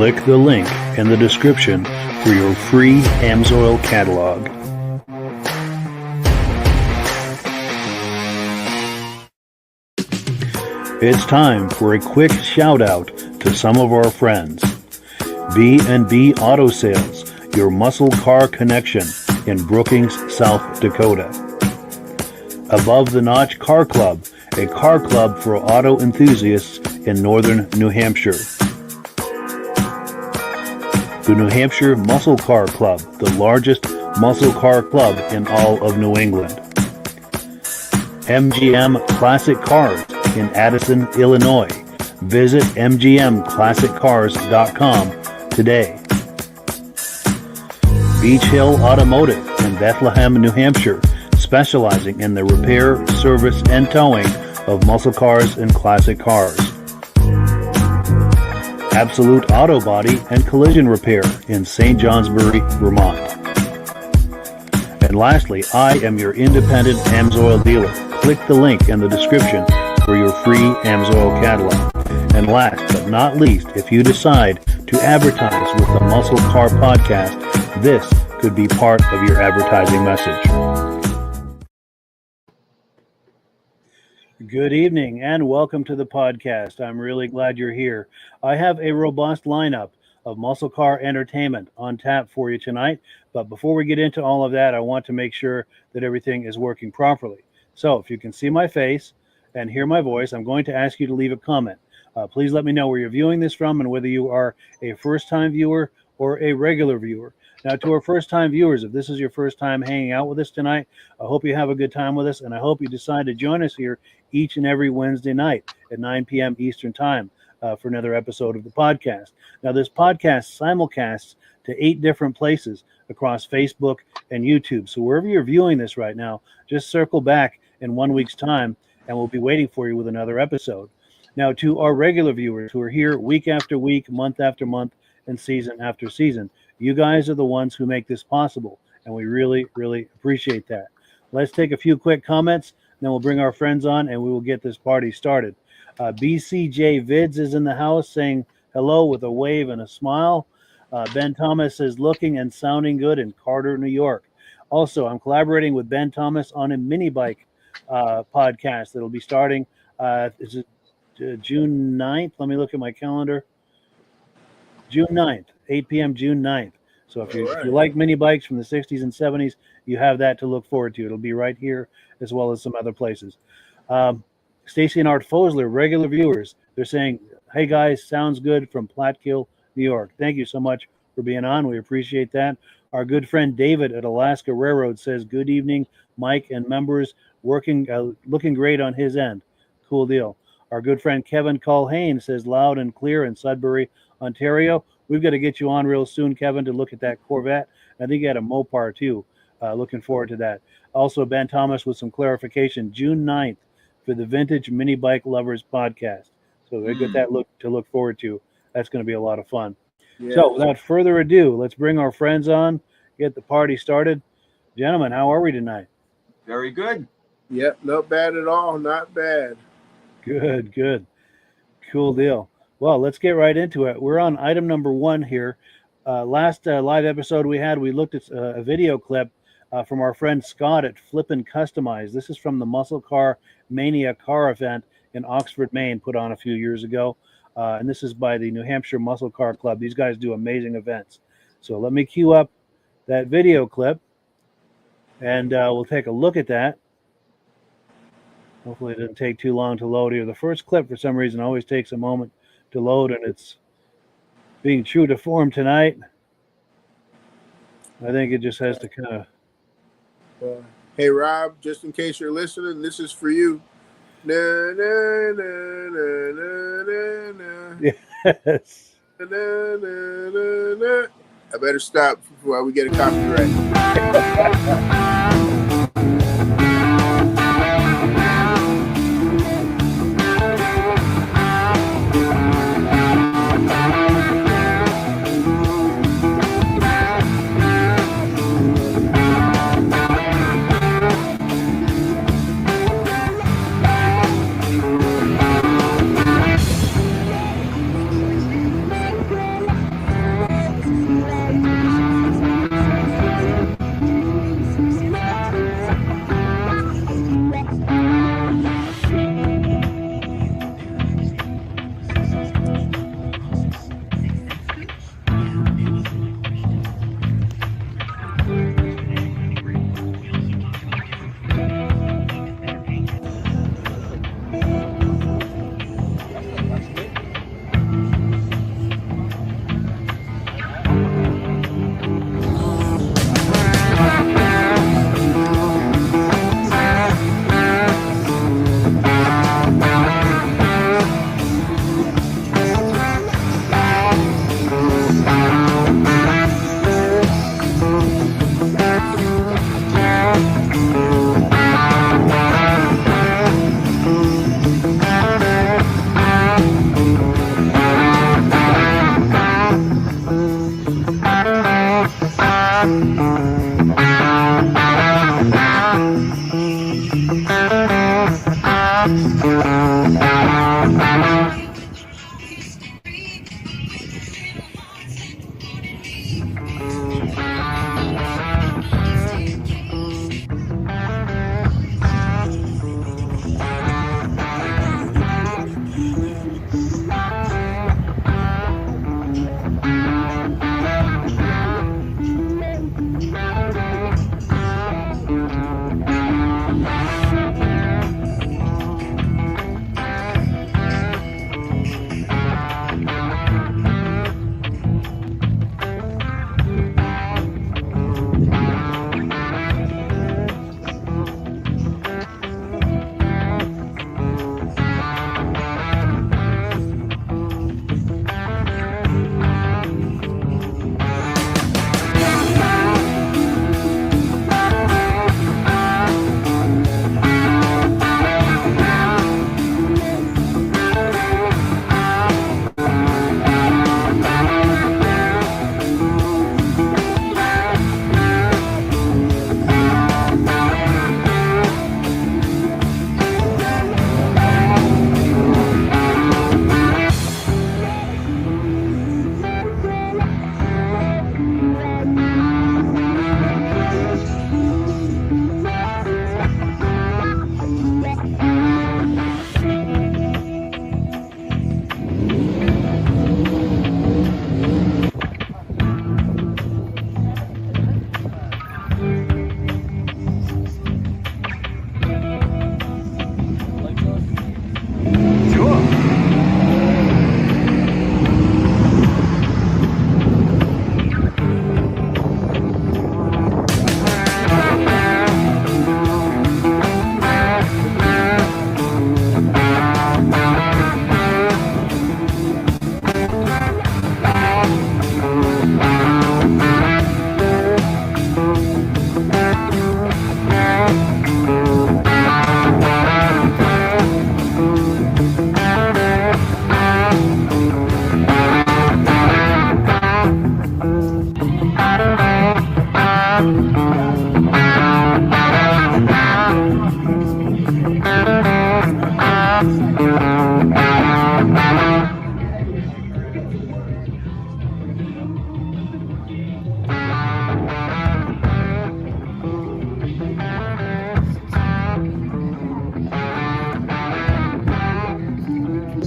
Click the link in the description for your free Amsoil catalog. It's time for a quick shout out to some of our friends. B&B Auto Sales, your muscle car connection in Brookings, South Dakota. Above the Notch Car Club, a car club for auto enthusiasts in northern New Hampshire. The New Hampshire Muscle Car Club, the largest muscle car club in all of New England. MGM Classic Cars in Addison, Illinois. Visit mgmclassiccars.com today. Beach Hill Automotive in Behtlehem, New Hampshire, specializing in the repair, service, and towing of muscle cars and classic cars. Absolute Auto Body and Collision Repair in St. Johnsbury, Vermont. And lastly, I am your independent Amsoil dealer. Click the link in the description for your free Amsoil catalog. And last but not least, if you decide to advertise with the Muscle Car Podcast, this could be part of your advertising message. Good evening and welcome to the podcast. I'm really glad you're here. I have a robust lineup of muscle car entertainment on tap for you tonight. But before we get into all of that, I want to make sure that everything is working properly. So if you can see my face and hear my voice, I'm going to ask you to leave a comment. Please let me know where you're viewing this from and whether you are a first-time viewer or a regular viewer. Now, to our first-time viewers, if this is your first time hanging out with us tonight, I hope you have a good time with us, and I hope you decide to join us here each and every Wednesday night at 9 p.m. Eastern Time for another episode of the podcast. Now, this podcast simulcasts to 8 different places across Facebook and YouTube. So wherever you're viewing this right now, just circle back in 1 week's time, and we'll be waiting for you with another episode. Now, to our regular viewers who are here week after week, month after month, and season after season, you guys are the ones who make this possible, and we really, really appreciate that. Let's take a few quick comments, then we'll bring our friends on, and we will get this party started. BCJ Vids is in the house saying hello with a wave and a smile. Ben Thomas is looking and sounding good in Carter, New York. Also, I'm collaborating with Ben Thomas on a mini bike podcast that'll be starting. Is it June 9th? Let me look at my calendar. June 9th, 8 p.m. June 9th. So if you like mini bikes from the 60s and 70s, you have that to look forward to. It'll be right here as well as some other places. Stacy and Art Fosler, regular viewers, they're saying, hey guys, sounds good from Platkill, New York. Thank you so much for being on. We appreciate that. Our good friend David at Alaska Railroad says, good evening, Mike and members, looking great on his end. Cool deal. Our good friend Kevin Culhane says, loud and clear in Sudbury, Ontario. We've got to get you on real soon, Kevin, to look at that Corvette. I think you had a Mopar too. Looking forward to that. Also, Ben Thomas with some clarification. June 9th for the Vintage Mini Bike Lovers podcast. So we got that to look forward to. That's going to be a lot of fun. Yeah. So without further ado, let's bring our friends on, get the party started. Gentlemen, how are we tonight? Very good. Yep, not bad at all. Not bad. Good, good. Cool deal. Well, let's get right into it. We're on item number 1 here. Last live episode we looked at a video clip from our friend Scott at Flippin Customized. This is from the Muscle Car Mania car event in Oxford, Maine, put on a few years ago. And this is by the New Hampshire Muscle Car Club. These guys do amazing events. So let me cue up that video clip, and we'll take a look at that. Hopefully it didn't take too long to load here. The first clip, for some reason, always takes a moment to load, and it's being true to form tonight. I think it just has to kind of... hey, Rob, just in case you're listening, this is for you. Na, na, na, na, na, na, na. Yes. Na, na, na, na. I better stop before we get a copyright.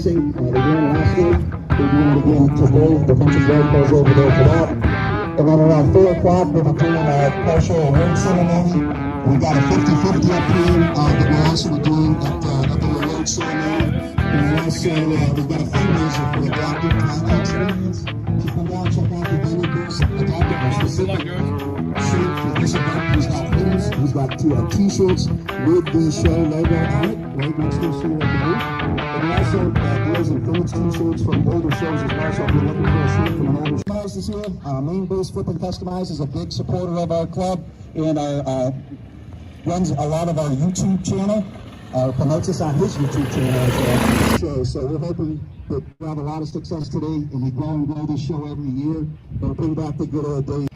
racing. They ran last week. They're doing it again today. The bunch of vehicles over there for that. And then around 4 o'clock, we'll be doing a partial award ceremony. We got a 50-50 up here that we'll also be doing at the award ceremony. And also, we've got a fundraiser for adopted Pontiac trains. Come down, check out the vendor booths. Adopted a specific shirt for this event. He's got hoodies. He's got t-shirts with the show logo on it. Right next to us here at the booth. And we also deals and foods t-shirts from older shows as well. So if you're looking for a shirt from an older show. Customize is here. Maine-based Flippin Customize is a big supporter of our club and runs a lot of our YouTube channel. Promotes us on his YouTube channel as well. So we're hoping that we have a lot of success today, and we grow and grow this show every year. We'll bring back the good old days.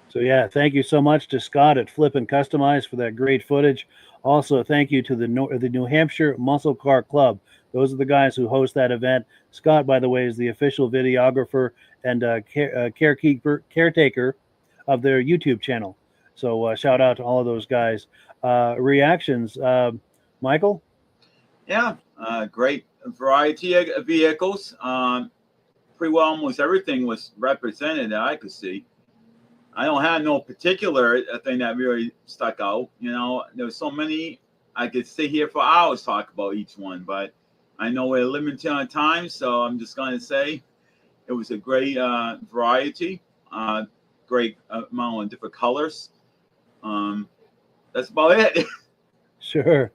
So yeah, thank you so much to Scott at Flippin Customize for that great footage. Also, thank you to the New Hampshire Muscle Car Club. Those are the guys who host that event. Scott, by the way, is the official videographer and caretaker of their YouTube channel. So shout out to all of those guys. Reactions, Michael? Yeah, great variety of vehicles. Pretty well almost everything was represented that I could see. I don't have no particular thing that really stuck out. You know, there's so many, I could sit here for hours talk about each one, but I know we're limited on time, so I'm just going to say it was a great variety, great amount of different colors. That's about it. Sure.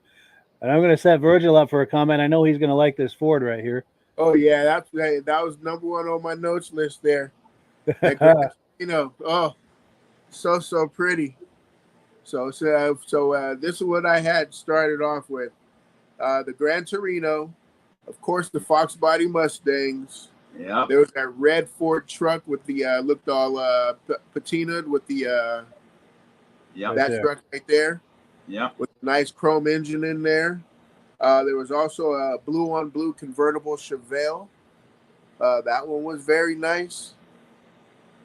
And I'm going to set Virgil up for a comment. I know he's going to like this Ford right here. Oh yeah, that was number one on my notes list there. You know, oh, so pretty. So this is what I had started off with: the Gran Torino, of course, the Fox Body Mustangs, Yeah. There was that red Ford truck with the looked all patinaed with the Yeah. that there. truck right there Yeah. with a nice chrome engine in there. There was also a blue on blue convertible Chevelle. That one was very nice.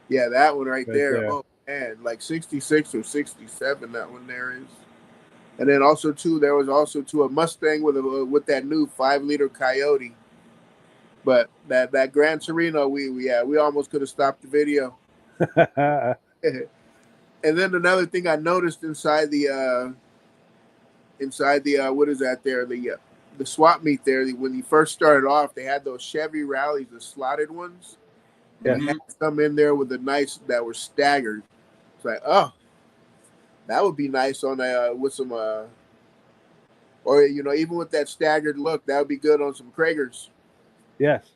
Yeah, that one right there. Oh man, like 66 or 67. That one there is. And then also too, there was also too a Mustang with that new 5-liter Coyote. But that Gran Torino, we almost could have stopped the video. And then another thing I noticed inside the what is that there, the swap meet there, when you first started off, they had those Chevy rallies, the slotted ones. And they had some in there with the nice that were staggered. It's like, oh, that would be nice on with some or even with that staggered look, that would be good on some Kragers. Yes,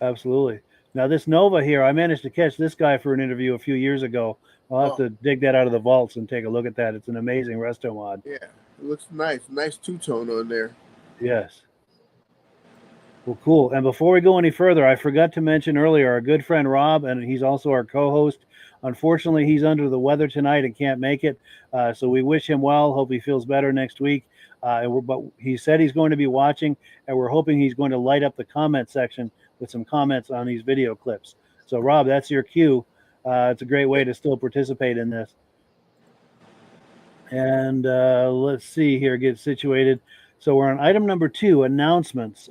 absolutely. Now this Nova here, I managed to catch this guy for an interview a few years ago. I'll have to dig that out of the vaults and take a look at that. It's an amazing resto mod. Yeah, it looks nice. Nice two-tone on there. Yes. Well, cool. And before we go any further, I forgot to mention earlier our good friend Rob, and he's also our co-host. Unfortunately, he's under the weather tonight and can't make it. So we wish him well. Hope he feels better next week. But he said he's going to be watching, and we're hoping he's going to light up the comment section with some comments on these video clips. So, Rob, that's your cue. It's a great way to still participate in this. And let's see here, get situated. So we're on item number 2, announcements.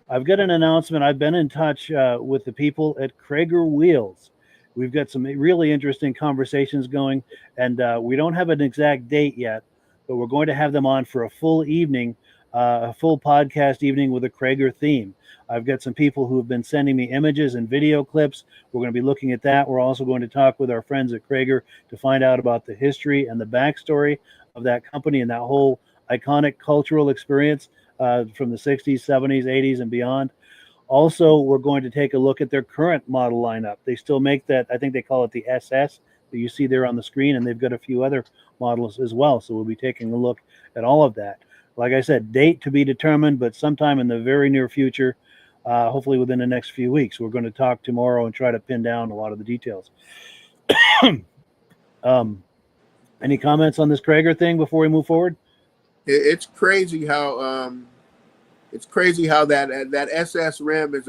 I've got an announcement. I've been in touch with the people at Krager Wheels. We've got some really interesting conversations going, and we don't have an exact date yet, but we're going to have them on for a full evening, a full podcast evening with a Krager theme. I've got some people who have been sending me images and video clips. We're going to be looking at that. We're also going to talk with our friends at Krager to find out about the history and the backstory of that company and that whole iconic cultural experience from the 60s, 70s, 80s, and beyond. Also, we're going to take a look at their current model lineup. They still make that, I think they call it the SS, that you see there on the screen, and they've got a few other models as well. So we'll be taking a look at all of that. Like I said, date to be determined, but sometime in the very near future, hopefully within the next few weeks. We're going to talk tomorrow and try to pin down a lot of the details. Any comments on this Krager thing before we move forward? It's crazy how that SS rim is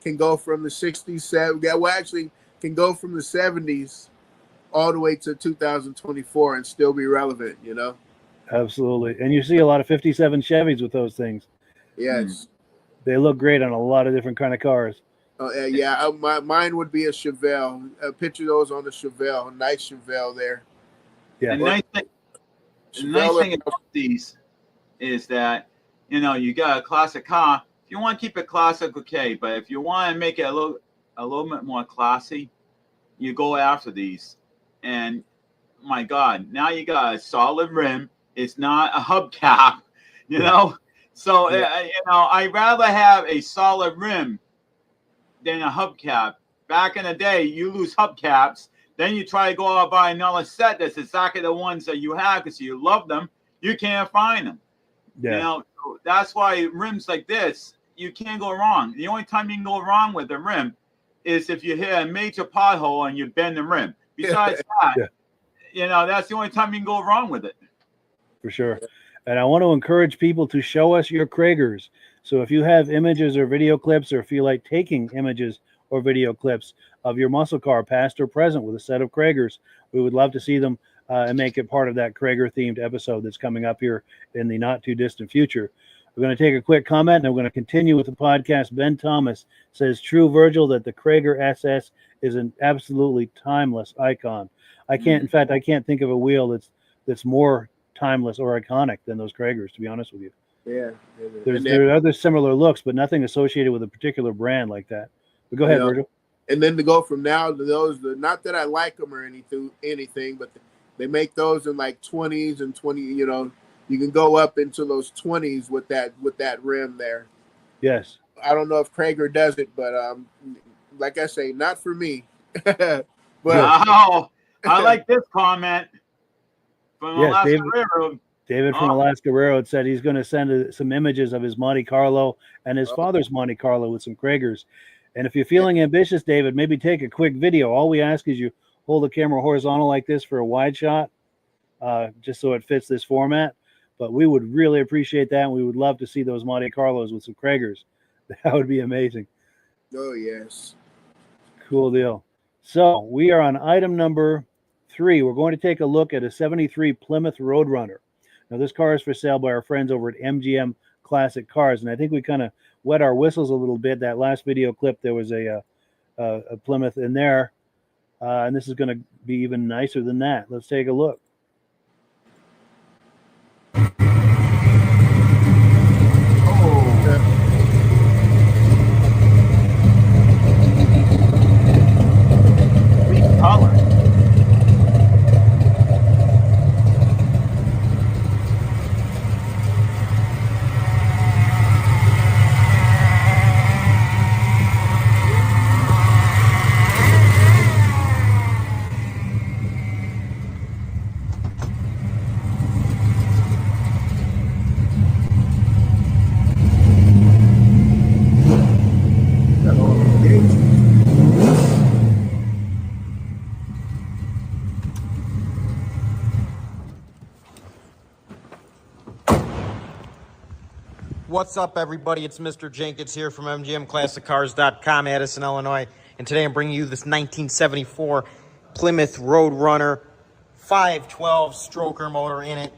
can go from the 60s, actually can go from the 70s all the way to 2024 and still be relevant, Absolutely. And you see a lot of 57 Chevys with those things. Yes. They look great on a lot of different kind of cars. Yeah, mine would be a Chevelle. Picture those on the Chevelle. Nice Chevelle there. Yeah. The nice thing about these is that, you got a classic car. If you want to keep it classic, okay. But if you want to make it a little bit more classy, you go after these. And my God, now you got a solid rim. It's not a hubcap, So, I'd rather have a solid rim than a hubcap. Back in the day, you lose hubcaps. Then you try to go out and buy another set that's exactly the ones that you have because you love them. You can't find them. Yeah. So that's why rims like this, you can't go wrong. The only time you can go wrong with the rim is if you hit a major pothole and you bend the rim. Besides that, that's the only time you can go wrong with it. For sure. And I want to encourage people to show us your Kragers. So if you have images or video clips, or feel like taking images or video clips of your muscle car, past or present, with a set of Kragers, we would love to see them and make it part of that Krager-themed episode that's coming up here in the not-too-distant future. We're going to take a quick comment, and we're going to continue with the podcast. Ben Thomas says, true, Virgil, that the Krager SS is an absolutely timeless icon. I can't think of a wheel that's more timeless or iconic than those Kragers, to be honest with you. Yeah. There are other similar looks, but nothing associated with a particular brand like that. But go ahead, Virgil. And then to go from now to those, not that I like them or anything, but they make those in like 20s and 20, you can go up into those 20s with that rim there. Yes. I don't know if Krager does it, but like I say, not for me. But wow. I like this comment from the last railroad. David from Alaska Railroad said he's going to send some images of his Monte Carlo and his father's Monte Carlo with some Kragers. And if you're feeling ambitious, David, maybe take a quick video. All we ask is you hold the camera horizontal like this for a wide shot, just so it fits this format. But we would really appreciate that, and we would love to see those Monte Carlos with some Kragers. That would be amazing. Oh, yes. Cool deal. So we are on item number 3. We're going to take a look at a 73 Plymouth Roadrunner. Now, this car is for sale by our friends over at MGM Classic Cars, and I think we kind of wet our whistles a little bit. That last video clip, there was a Plymouth in there, and this is going to be even nicer than that. Let's take a look. What's up, everybody? It's Mr. Jenkins here from MGMClassicCars.com, Addison, Illinois. And today I'm bringing you this 1974 Plymouth Roadrunner 512 stroker motor in it.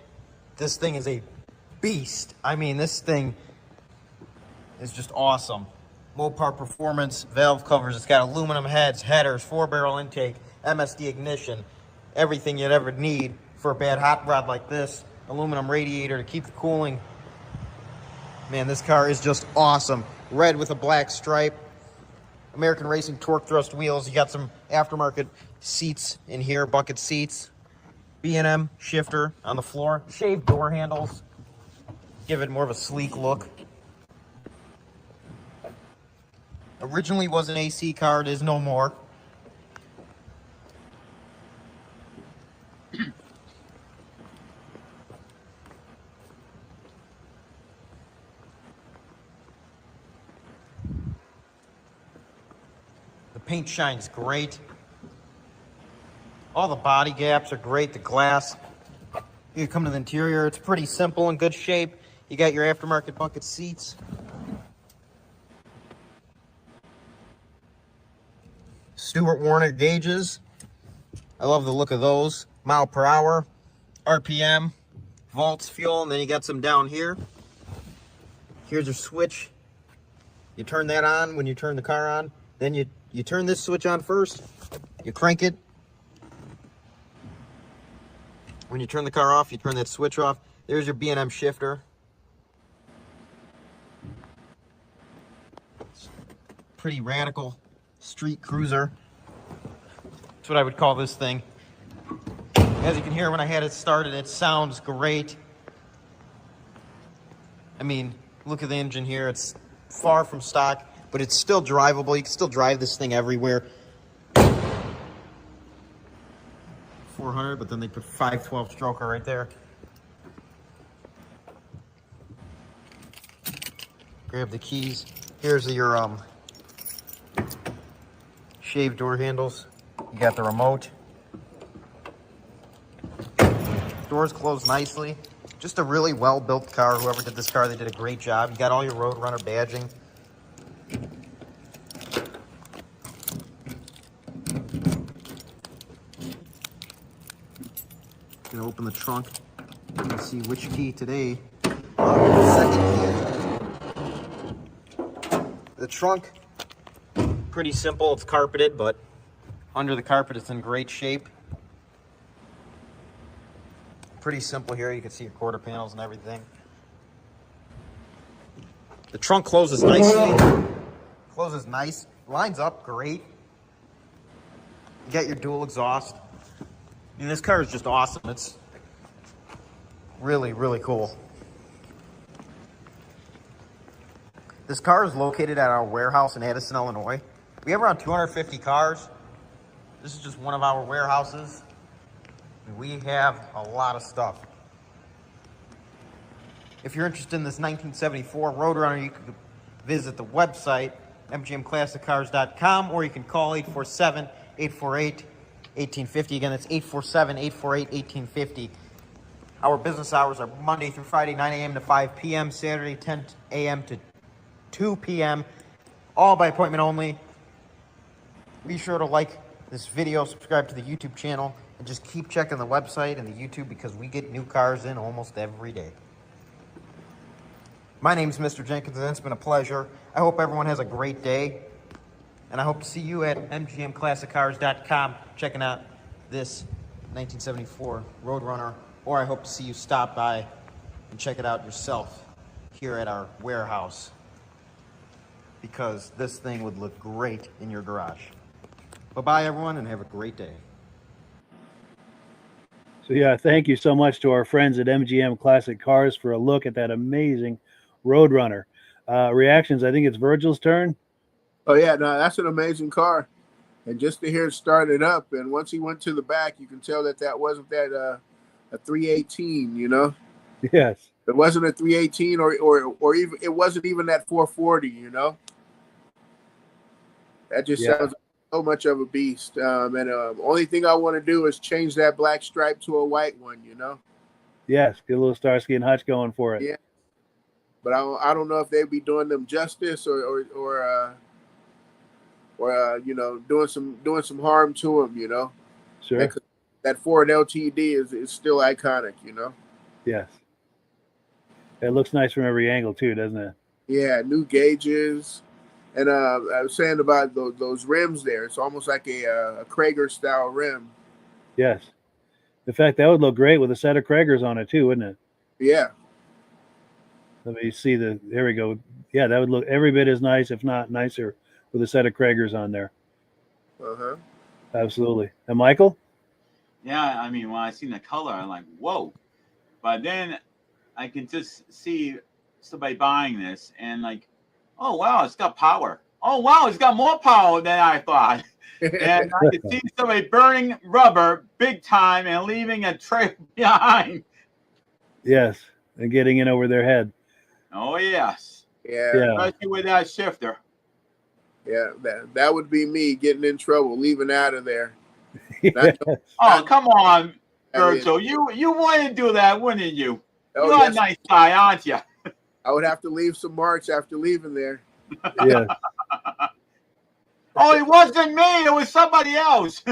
This thing is a beast. I mean, this thing is just awesome. Mopar performance, valve covers. It's got aluminum heads, headers, 4-barrel intake, MSD ignition, everything you'd ever need for a bad hot rod like this. Aluminum radiator to keep the cooling. Man, this car is just awesome. Red with a black stripe. American Racing torque thrust wheels. You got some aftermarket seats in here, bucket seats. B&M shifter on the floor. Shaved door handles. Give it more of a sleek look. Originally was an AC car. It is no more. Paint shines great. All the body gaps are great. The glass. You come to the interior. It's pretty simple and good shape. You got your aftermarket bucket seats. Stewart Warner gauges. I love the look of those. Mile per hour, RPM, volts, fuel, and then you got some down here. Here's your switch. You turn that on when you turn the car on. Then you turn this switch on first, you crank it. When you turn the car off, you turn that switch off. There's your B&M shifter. Pretty radical street cruiser. That's what I would call this thing. As you can hear, when I had it started, it sounds great. I mean, look at the engine here. It's far from stock, but it's still drivable. You can still drive this thing everywhere. 400, but then they put 512 stroker right there. Grab the keys. Here's your shaved door handles. You got the remote. Doors close nicely. Just a really well-built car. Whoever did this car, they did a great job. You got all your Roadrunner badging. Gonna open the trunk and see which key today. The second key. The trunk, pretty simple. It's carpeted, but under the carpet it's in great shape. Pretty simple here. You can see your quarter panels and everything. The trunk closes nicely. Closes nice. Lines up great. You got your dual exhaust. I mean, this car is just awesome. It's really, really cool. This car is located at our warehouse in Addison, Illinois. We have around 250 cars. This is just one of our warehouses. We have a lot of stuff. If you're interested in this 1974 Roadrunner, you can visit the website, mgmclassiccars.com, or you can call 847-848-1850. Again, that's 847-848-1850. Our business hours are Monday through Friday, 9 a.m. to 5 p.m., Saturday, 10 a.m. to 2 p.m., all by appointment only. Be sure to like this video, subscribe to the YouTube channel, and just keep checking the website and the YouTube because we get new cars in almost every day. My name's Mr. Jenkins, and it's been a pleasure. I hope everyone has a great day, and I hope to see you at mgmclassiccars.com checking out this 1974 Roadrunner, or I hope to see you stop by and check it out yourself here at our warehouse, because this thing would look great in your garage. Bye-bye, everyone, and have a great day. So yeah, thank you so much to our friends at MGM Classic Cars for a look at that amazing Roadrunner. Reactions, I think it's Virgil's turn. Oh yeah, no, that's an amazing car. And just to hear it started up, and once he went to the back, you can tell that wasn't a 318, you know? Yes. It wasn't a 318 or even it wasn't even that 440, you know? That just sounds so much of a beast. Only thing I want to do is change that black stripe to a white one, you know? Yes, get a little Starsky and Hutch going for it. Yeah. But I don't know if they'd be doing them justice or you know, doing some harm to them, you know? Sure. That Ford LTD is still iconic, you know? Yes. It looks nice from every angle too, doesn't it? Yeah, new gauges. And I was saying about those rims there. It's almost like a Krager style rim. Yes. In fact, that would look great with a set of Kragers on it too, wouldn't it? Yeah. Let me see there we go. Yeah, that would look every bit as nice, if not nicer, with a set of Kragers on there. Uh-huh. Absolutely. And Michael? Yeah, I mean, when I seen the color, I'm like, whoa. But then I can just see somebody buying this and like, oh, wow, it's got power. Oh, wow, it's got more power than I thought. And I could see somebody burning rubber big time and leaving a trail behind. Yes, and getting in over their head. Oh, yes. Yeah. Especially with that shifter. Yeah, that would be me getting in trouble, leaving out of there. Yes. Oh, come on, Virgil. You want to do that, wouldn't you? Oh, You're yes. a nice guy, aren't you? I would have to leave some marks after leaving there. Yes. Oh, it wasn't me. It was somebody else.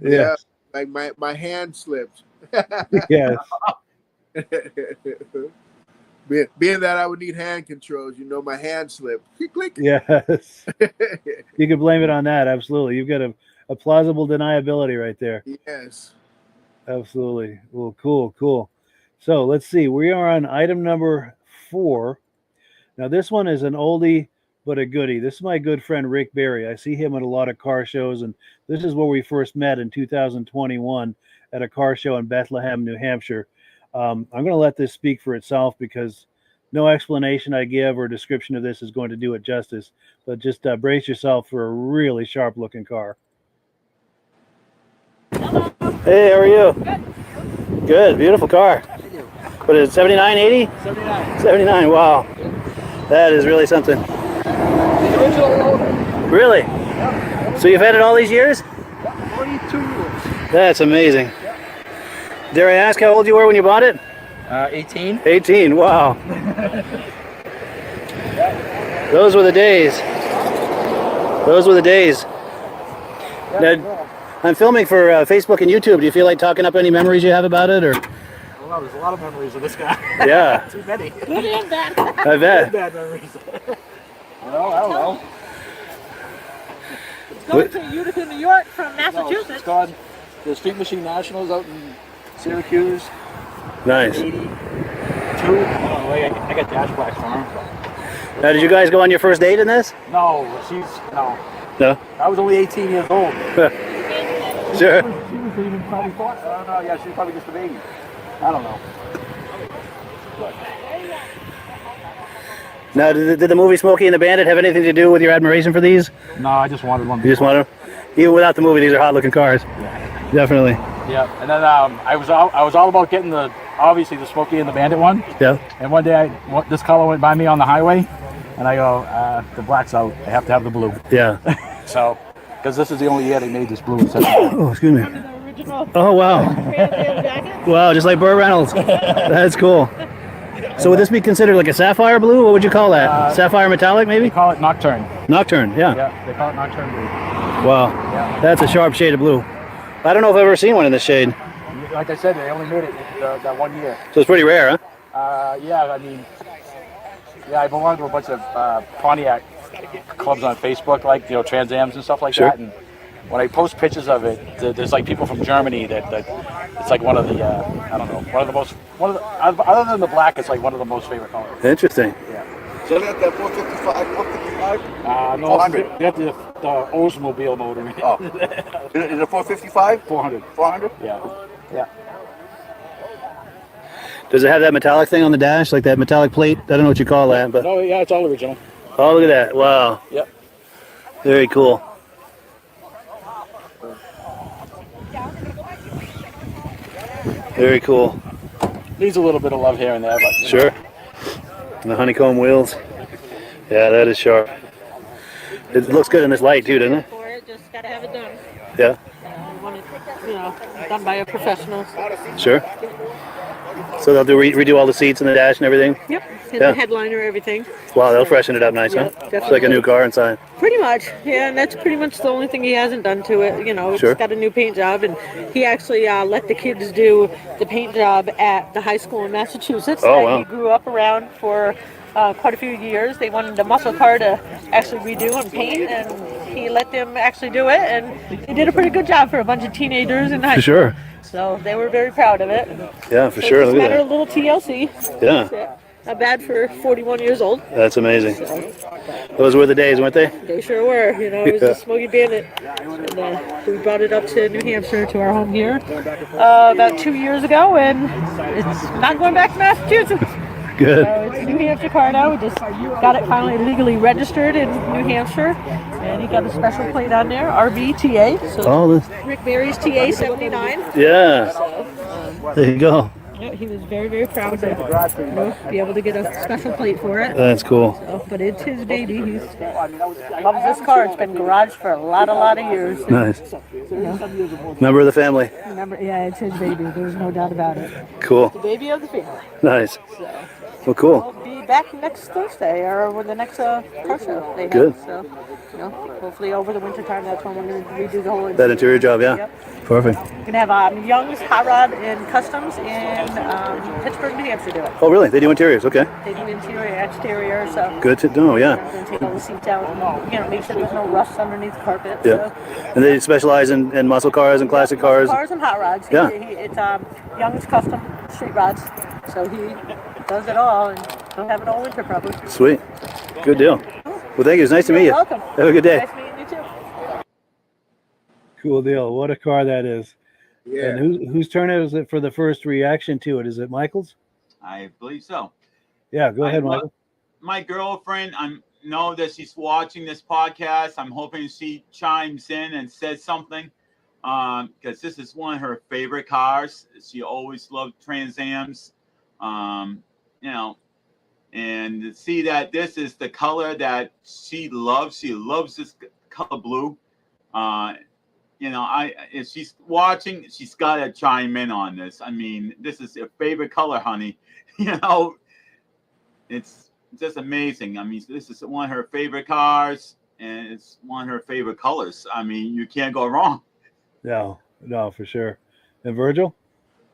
Yes. Like my hand slipped. Yes. Being that I would need hand controls, you know, my hand slipped. Click, click. Yes. You can blame it on that. Absolutely. You've got a plausible deniability right there. Yes. Absolutely. Well, cool. So let's see. We are on item number 4. Now this one is an oldie but a goodie. This is my good friend Rick Berry. I see him at a lot of car shows, and this is where we first met in 2021 at a car show in Behtlehem, New Hampshire. I'm going to let this speak for itself because no explanation I give or description of this is going to do it justice. But just brace yourself for a really sharp-looking car. Hey, how are you? Good. Good, beautiful car. What is it, 79, 80? 79. 79, wow. That is really something. The original owner. Really? Yep. So you've had it all these years? Yep. 42 years. That's amazing. Dare I ask how old you were when you bought it? 18. 18, wow. Those were the days. Those were the days. Now, I'm filming for Facebook and YouTube. Do you feel like talking up any memories you have about it, or? Well, there's a lot of memories of this guy. Yeah. Too many. I bet. Bad memories. Well, I don't know. Going to Utica, New York from Massachusetts. No, it's gone. The Street Machine Nationals out in Syracuse. Nice. 82. Oh, wait, I got dash blacks for him. Now, did you guys go on your first date in this? No. No. I was only 18 years old. Sure. She was even probably thought. I don't know. Yeah, she was probably just a baby. I don't know. Now, did the movie Smokey and the Bandit have anything to do with your admiration for these? No, I just wanted one. You just want them? Even without the movie, these are hot-looking cars. Yeah. Definitely. Yeah, and then I was all about getting the obviously the Smokey and the Bandit one. Yeah. And one day this color went by me on the highway, and I go, the black's out. I have to have the blue. Yeah. So, because this is the only year they made this blue. Oh, excuse me. The original Oh, wow. jacket. Wow, just like Burt Reynolds. That's cool. So would this be considered like a sapphire blue? What would you call that? Sapphire metallic, maybe? They call it Nocturne. Nocturne, yeah. Yeah, they call it Nocturne blue. Wow. Yeah. That's a sharp shade of blue. I don't know if I've ever seen one in this shade. Like I said, they only made it that 1 year. So it's pretty rare, huh? Yeah, I mean, I belong to a bunch of Pontiac clubs on Facebook, like, Trans Ams and stuff like Sure. that. And when I post pictures of it, there's like people from Germany that it's like one of the, I don't know, other than the black, it's like one of the most favorite colors. Interesting. Yeah. So that 455, 455? No, 400. they got the Oldsmobile motor in it. Oh. Is it 455? 400. 400? Yeah. Yeah. Does it have that metallic thing on the dash, like that metallic plate? I don't know what you call that, but No, yeah, it's all original. oh, look at that! Wow, Yep. very cool. Very cool. Needs a little bit of love here and there, but Sure. And the honeycomb wheels. Yeah, that is sharp. It looks good in this light too, doesn't it? For it, just gotta have it done. Yeah. Want it, done by a professional. Sure. So they'll redo all the seats and the dash and everything. Yep. And Yeah. the headliner, everything. Wow, they'll freshen it up nice, Yeah, huh? definitely. It's like a new car inside. Pretty much, yeah, and that's pretty much the only thing he hasn't done to it. It's Sure. got a new paint job, and he actually let the kids do the paint job at the high school in Massachusetts Oh, that wow. he grew up around for quite a few years. They wanted a muscle car to actually redo and paint, and he let them actually do it, and they did a pretty good job for a bunch of teenagers in high For school. sure. So they were very proud of it. Yeah, for So sure. It's Look a matter at of a little TLC. that. Yeah, Yeah, not bad for 41 years old. that's amazing. Those were the days, weren't they? They sure were. It was Yeah. a Smoky Bandit. And we brought it up to New Hampshire, to our home here, about 2 years ago, and it's not going back to Massachusetts. Good. So it's a New Hampshire car now. We just got it finally legally registered in New Hampshire, and he got a special plate on there, RBTA. So Oh, this, Rick Berry's TA 79. yeah. There you go. Yeah, he was very, very proud to be able to get a special plate for it. That's cool. So, but it's his baby. He loves this car. It's been garaged for a lot of years. Nice. Member of the family. Remember, yeah, it's his baby. There's no doubt about it. Cool. The baby of the family. Nice. So Well, cool. we'll be back next Thursday or with the next car show they have. Good. So, hopefully over the winter time, that's when we're going to redo the whole That interior job, yeah. Yep. Perfect. We're going to have Young's Hot Rod and Customs in Pittsburgh, New Hampshire do it. Oh, really? They do interiors. Okay. They do interior, exterior, so. Good to know. We're Yeah. going to take all the seats out and, make sure there's no rust underneath the carpet. Yeah. So. And they specialize in muscle cars and classic cars. Cars and hot rods. Yeah. It's Young's Custom Street Rods. So he does it all, and he'll have it all winter probably. Sweet. Good deal. Well, thank you. It's nice to meet you. You're welcome. Have a good day. Nice meeting you too. Cool deal. What a car that is. Yeah. And whose turn is it for the first reaction to it? Is it Michael's? I believe so. Yeah, go ahead, Michael. My girlfriend, I know that she's watching this podcast. I'm hoping she chimes in and says something because this is one of her favorite cars. She always loved Trans Ams, and to see that this is the color that she loves. She loves this color blue. If she's watching, she's got to chime in on this. I mean, this is her favorite color, honey. It's just amazing. I mean, this is one of her favorite cars, and it's one of her favorite colors. I mean, you can't go wrong. No, for sure. And Virgil?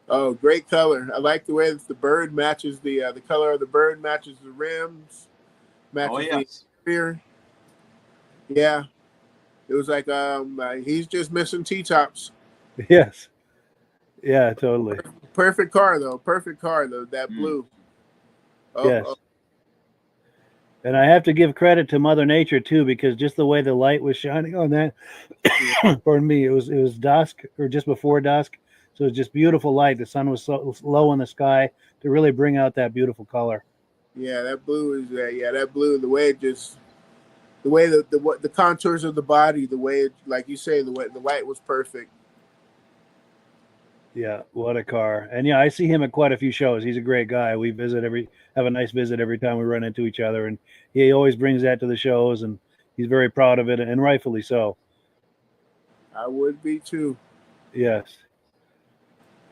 Oh, great color. I like the way that the bird matches the color of the bird matches the rims, matches the interior. Yeah. It was like he's just missing T-tops. Yes. Yeah, totally. Perfect car though. That blue. Oh, Yes. And I have to give credit to Mother Nature too, because just the way the light was shining on that, pardon me, it was dusk or just before dusk. So it was just beautiful light. The sun was so low in the sky to really bring out that beautiful color. Yeah, that blue is that blue. The way it just, the way the contours of the body, the way it, like you say, the way the light was perfect. Yeah, what a car. And yeah, I see him at quite a few shows. He's a great guy. We have a nice visit every time we run into each other, and he always brings that to the shows, and he's very proud of it, and rightfully so. I would be too. Yes.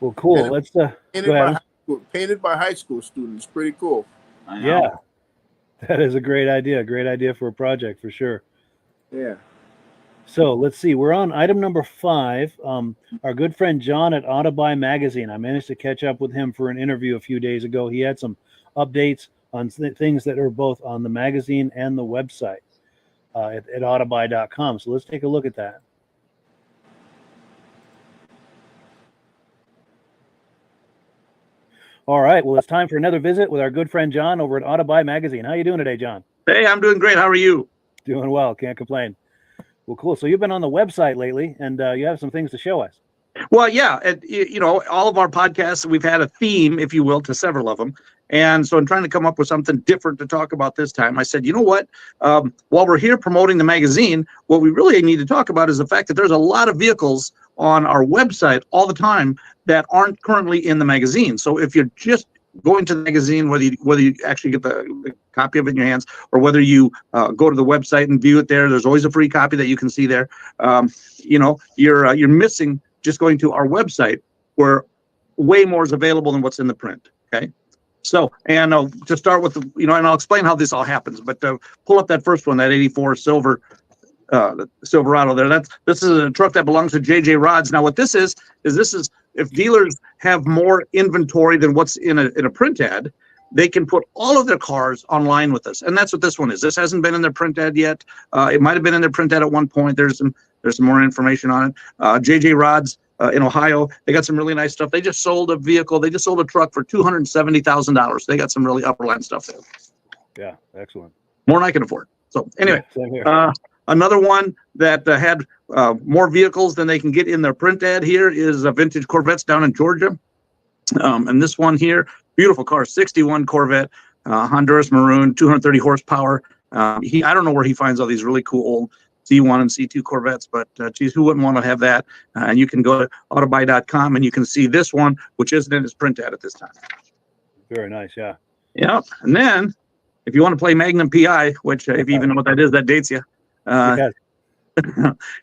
Well, cool. And Let's go ahead. Painted by high school students. Pretty cool. I know. Yeah. That is a great idea. Great idea for a project for sure. Yeah. So let's see. We're on item number 5. Our good friend John at Autabuy Magazine. I managed to catch up with him for an interview a few days ago. He had some updates on things that are both on the magazine and the website at autabuy.com. So let's take a look at that. All right. Well, it's time for another visit with our good friend John over at Autabuy Magazine. How you doing today, John? Hey, I'm doing great. How are you? Doing well. Can't complain. Well, cool. So you've been on the website lately, and you have some things to show us. Well, yeah. All of our podcasts, we've had a theme, if you will, to several of them. And so I'm trying to come up with something different to talk about this time. I said, you know what? While we're here promoting the magazine, what we really need to talk about is the fact that there's a lot of vehicles on our website all the time that aren't currently in the magazine. So if you're just going to the magazine, whether you actually get the copy of it in your hands, or whether you go to the website and view it there's always a free copy that you can see there. You're missing just going to our website, where way more is available than what's in the print. Okay. So, and to start with, and I'll explain how this all happens, but pull up that first one, that 84 silver Silverado there. This is a truck that belongs to JJ Rods. Now, what this is if dealers have more inventory than what's in a print ad, they can put all of their cars online with us, and that's what this one is. This hasn't been in their print ad yet. It might have been in their print ad at one point. There's some more information on it. JJ Rods in Ohio, they got some really nice stuff. They just sold a vehicle. They just sold a truck for $270,000. They got some really upper line stuff there. Yeah, excellent. More than I can afford. So anyway, same here. Another one that had more vehicles than they can get in their print ad here is Vintage Corvettes down in Georgia. And this one here, beautiful car, 61 Corvette, Honduras maroon, 230 horsepower. I don't know where he finds all these really cool old C1 and C2 Corvettes, but geez, who wouldn't want to have that? And you can go to autabuy.com and you can see this one, which isn't in his print ad at this time. Very nice, yeah. Yep. And then if you want to play Magnum PI, which if you even know what that is, that dates you.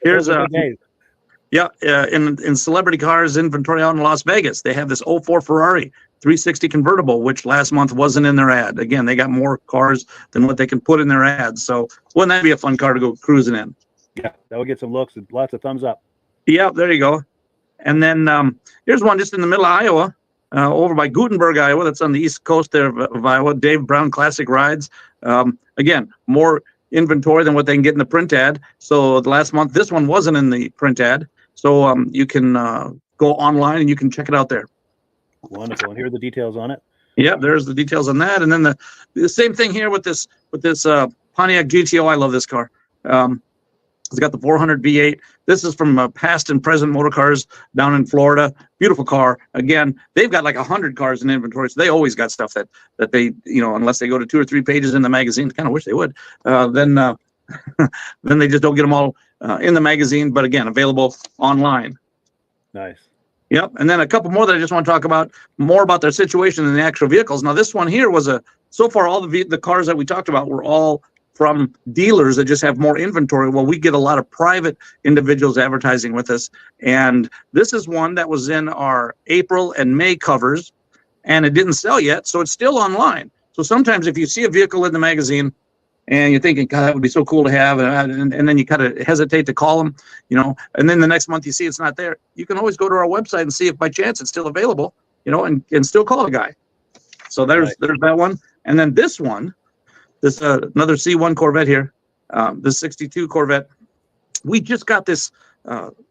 Here's in celebrity cars inventory out in Las Vegas. They have this 04 Ferrari 360 convertible, which last month wasn't in their ad. Again, they got more cars than what they can put in their ads. So wouldn't that be a fun car to go cruising in? Yeah, that would get some looks and lots of thumbs up. Yeah, there you go. And then here's one just in the middle of Iowa, over by Gutenberg, Iowa. That's on the east coast there of Iowa. Dave Brown Classic Rides. Again, more inventory than what they can get in the print ad. So the last month, this one wasn't in the print ad. So you can go online and you can check it out there. Wonderful. And here are the details on it. Yeah, there's the details on that. And then the same thing here with this Pontiac GTO. I love this car. It's got the 400 V8. This is from past and present motor cars down in Florida. Beautiful car. Again, they've got like 100 cars in inventory, so they always got stuff that they, unless they go to 2 or 3 pages in the magazine, kind of wish they would, then they just don't get them all in the magazine, but again, available online. Nice. Yep. And then a couple more that I just want to talk about, more about their situation in the actual vehicles. Now, this one here was so far all the cars that we talked about were all from dealers that just have more inventory. Well, we get a lot of private individuals advertising with us. And this is one that was in our April and May covers, and it didn't sell yet. So it's still online. So sometimes if you see a vehicle in the magazine and you're thinking, God, that would be so cool to have, and then you kind of hesitate to call them, and then the next month you see it's not there, you can always go to our website and see if by chance it's still available, and still call the guy. So there's that one. And then this one, this another C1 Corvette here, this 62 Corvette. We just got this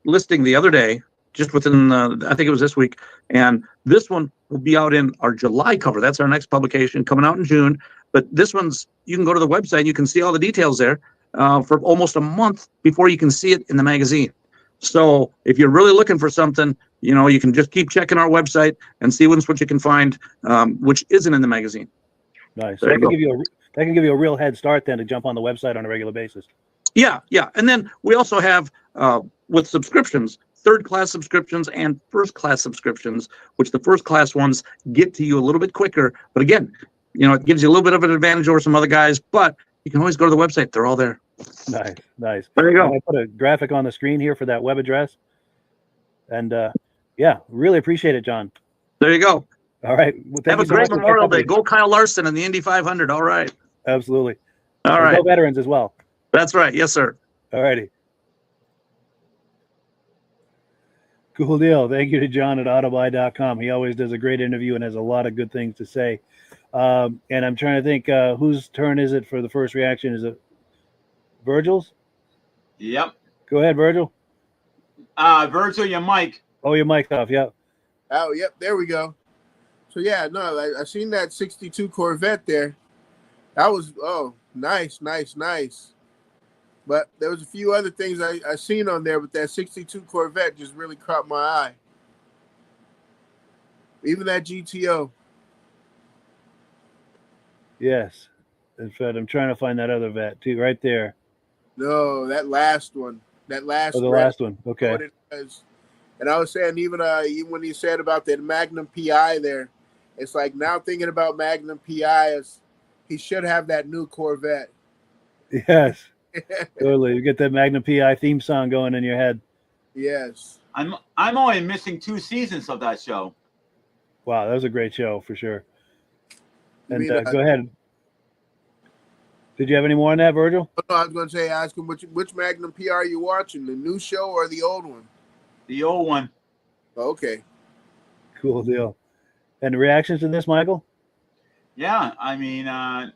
listing the other day, just within, I think it was this week. And this one will be out in our July cover. That's our next publication coming out in June. But this one's, you can go to the website, you can see all the details there for almost a month before you can see it in the magazine. So if you're really looking for something, you can just keep checking our website and see what you can find, which isn't in the magazine. Nice. So that can give you a real head start then to jump on the website on a regular basis. Yeah. And then we also have, with subscriptions, third-class subscriptions and first-class subscriptions, which the first-class ones get to you a little bit quicker. But again, it gives you a little bit of an advantage over some other guys, but you can always go to the website. They're all there. Nice. There you go. I put a graphic on the screen here for that web address. And yeah, really appreciate it, John. There you go. All right. Well, have a great Memorial Day. Go Kyle Larson in the Indy 500. All right. Absolutely. All right. Go veterans as well. That's right. Yes, sir. All righty. Cool deal. Thank you to John at Autabuy.com. He always does a great interview and has a lot of good things to say. And I'm trying to think, whose turn is it for the first reaction? Is it Virgil's? Yep. Go ahead, Virgil. Virgil, your mic. Oh, your mic's off. Yep. Oh, yep. There we go. So, yeah, no, I seen that 62 Corvette there. That was, nice. But there was a few other things I seen on there, but that 62 Corvette just really caught my eye. Even that GTO. Yes. In fact, I'm trying to find that other vet, too, right there. No, that last one. That last one. Oh, the last one. Okay. What it was. And I was saying, even when he said about that Magnum PI there, it's like now thinking about Magnum PI as he should have that new Corvette. Yes. Totally. You get that Magnum PI theme song going in your head. Yes. I'm only missing 2 seasons of that show. Wow, that was a great show for sure. And go ahead. Did you have any more on that, Virgil? No, I was going to say, ask him which Magnum PI are you watching, the new show or the old one? The old one. Okay. Cool deal. And the reactions to this, Michael? Yeah, I mean, I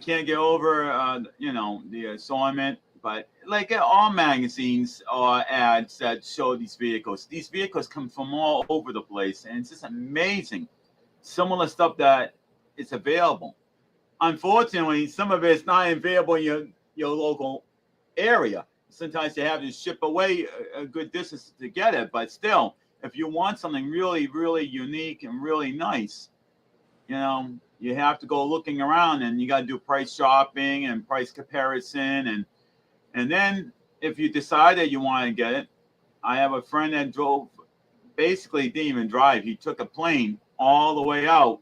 can't get over, the assortment, but like all magazines or ads that show these vehicles come from all over the place, and it's just amazing. Some of the stuff that is available. Unfortunately, some of it's not available in your local area. Sometimes they have to ship away a good distance to get it, but still, if you want something really, really unique and really nice, you have to go looking around, and you got to do price shopping and price comparison, and then if you decide that you want to get it, I have a friend that basically didn't even drive. He took a plane all the way out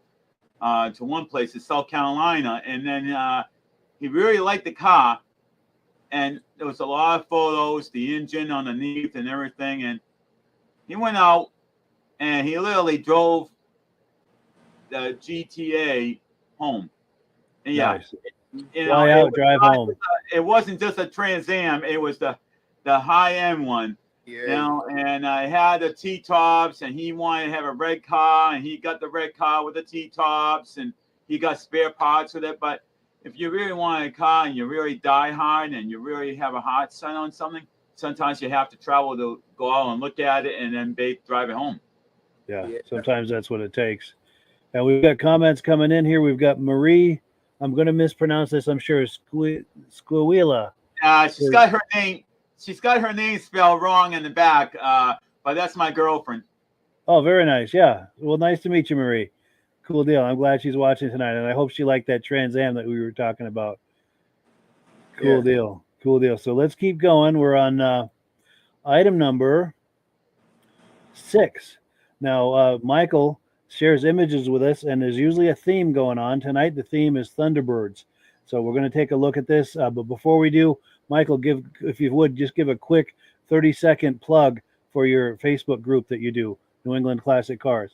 to one place in South Carolina, and then he really liked the car, and there was a lot of photos, the engine underneath and everything, and he went out and he literally drove the GTA home. And yeah, nice. Fly out, drive home. It wasn't just a Trans Am; it was the high-end one. Yeah. And I had the T-tops, and he wanted to have a red car, and he got the red car with the T-tops, and he got spare parts with it. But if you really want a car and you really die hard and you really have a heart set on something, sometimes you have to travel to go out and look at it and then drive it home. Yeah, sometimes that's what it takes. And we've got comments coming in here. We've got Marie. I'm going to mispronounce this. I'm sure Squawila. She's got her name. She's got her name spelled wrong in the back, but that's my girlfriend. Oh, very nice. Yeah. Well, nice to meet you, Marie. Cool deal. I'm glad she's watching tonight, and I hope she liked that Trans Am that we were talking about. Cool deal. Cool deal. So let's keep going. We're on item number 6. Now, Michael shares images with us, and there's usually a theme going on. Tonight, the theme is Thunderbirds. So we're going to take a look at this. But before we do, Michael, if you would, just give a quick 30-second plug for your Facebook group that you do, New England Classic Cars.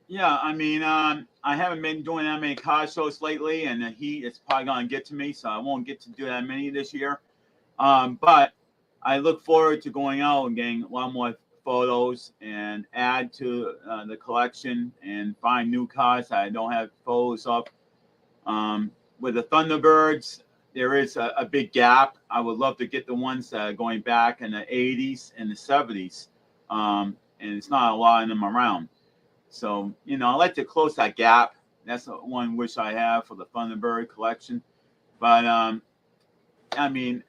Yeah, I mean, I haven't been doing that many car shows lately, and the heat is probably going to get to me, so I won't get to do that many this year. But I look forward to going out and getting a lot more photos and add to the collection and find new cars that I don't have photos of. With the Thunderbirds, there is a big gap. I would love to get the ones that are going back in the 80s and the 70s, and it's not a lot of them around. So, I like to close that gap. That's the one wish I have for the Thunderbird collection. But, I mean,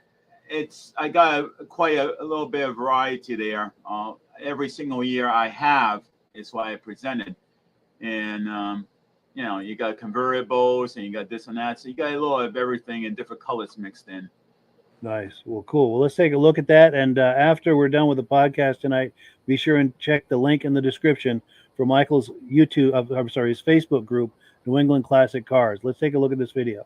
I got quite a little bit of variety there. Every single year I have is what I presented. And, you got convertibles and you got this and that. So you got a little of everything in different colors mixed in. Nice. Well, cool. Well, let's take a look at that. And after we're done with the podcast tonight, be sure and check the link in the description for Michael's his Facebook group, New England Classic Cars. Let's take a look at this video.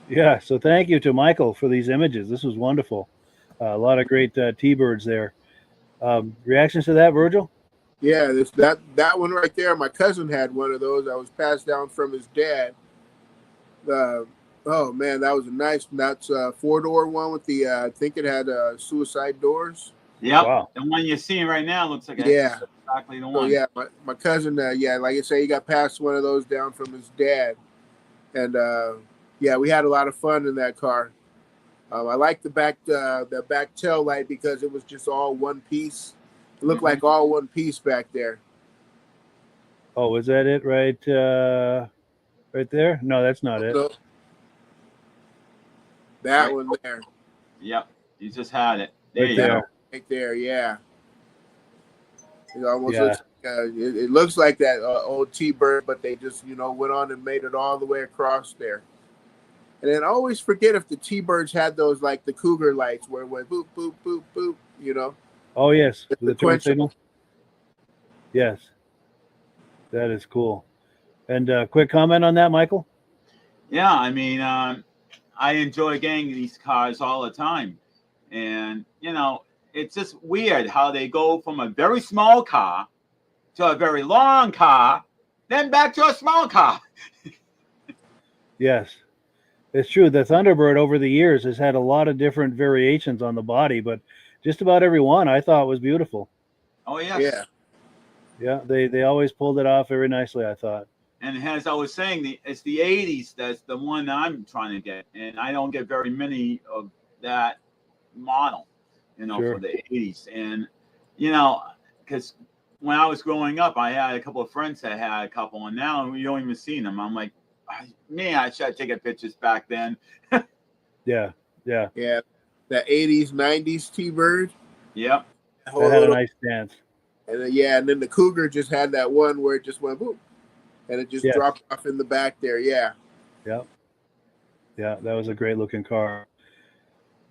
Yeah, so thank you to Michael for these images. This was wonderful. A lot of great T-birds there. Reactions to that, Virgil? Yeah, that one right there. My cousin had one of those. I was passed down from his dad. Oh man, that was a nice. That's a 4-door one with the. I think it had suicide doors. Yep. Wow. The one you're seeing right now looks like Yeah. exactly the So one. yeah, my cousin. Yeah, like I say, he got passed one of those down from his dad, and yeah, we had a lot of fun in that car. I like the back tail light because it was just all one piece. It looked like all one piece back there. Oh, is that it right there? No, that's not it. So, that one there. Yep. You just had it. There Right you there. go. Right there, yeah. It almost Yeah. looks like, it looks like that old T-bird, but they just, went on and made it all the way across there. And then I always forget if the T-birds had those, like the Cougar lights where it went boop, boop, boop, boop, Oh, yes. The The turn sequential. signal. Yes. That is cool. And quick comment on that, Michael? Yeah, I mean, I enjoy getting these cars all the time. And, it's just weird how they go from a very small car to a very long car, then back to a small car. Yes. It's true. The Thunderbird over the years has had a lot of different variations on the body, but just about every one I thought was beautiful. Oh, yes. Yeah. Yeah, they always pulled it off very nicely, I thought. And as I was saying, it's the 80s that's the one I'm trying to get, and I don't get very many of that model, Sure. for the 80s. And because when I was growing up, I had a couple of friends that had a couple, and now we don't even see them. I'm like, man, I should have taken pictures back then. Yeah. Yeah, the 80s, 90s T-Bird. Yep. That had a nice stance. And and then the Cougar just had that one where it just went boom, and it just dropped off in the back there. Yeah. Yep. Yeah, that was a great looking car.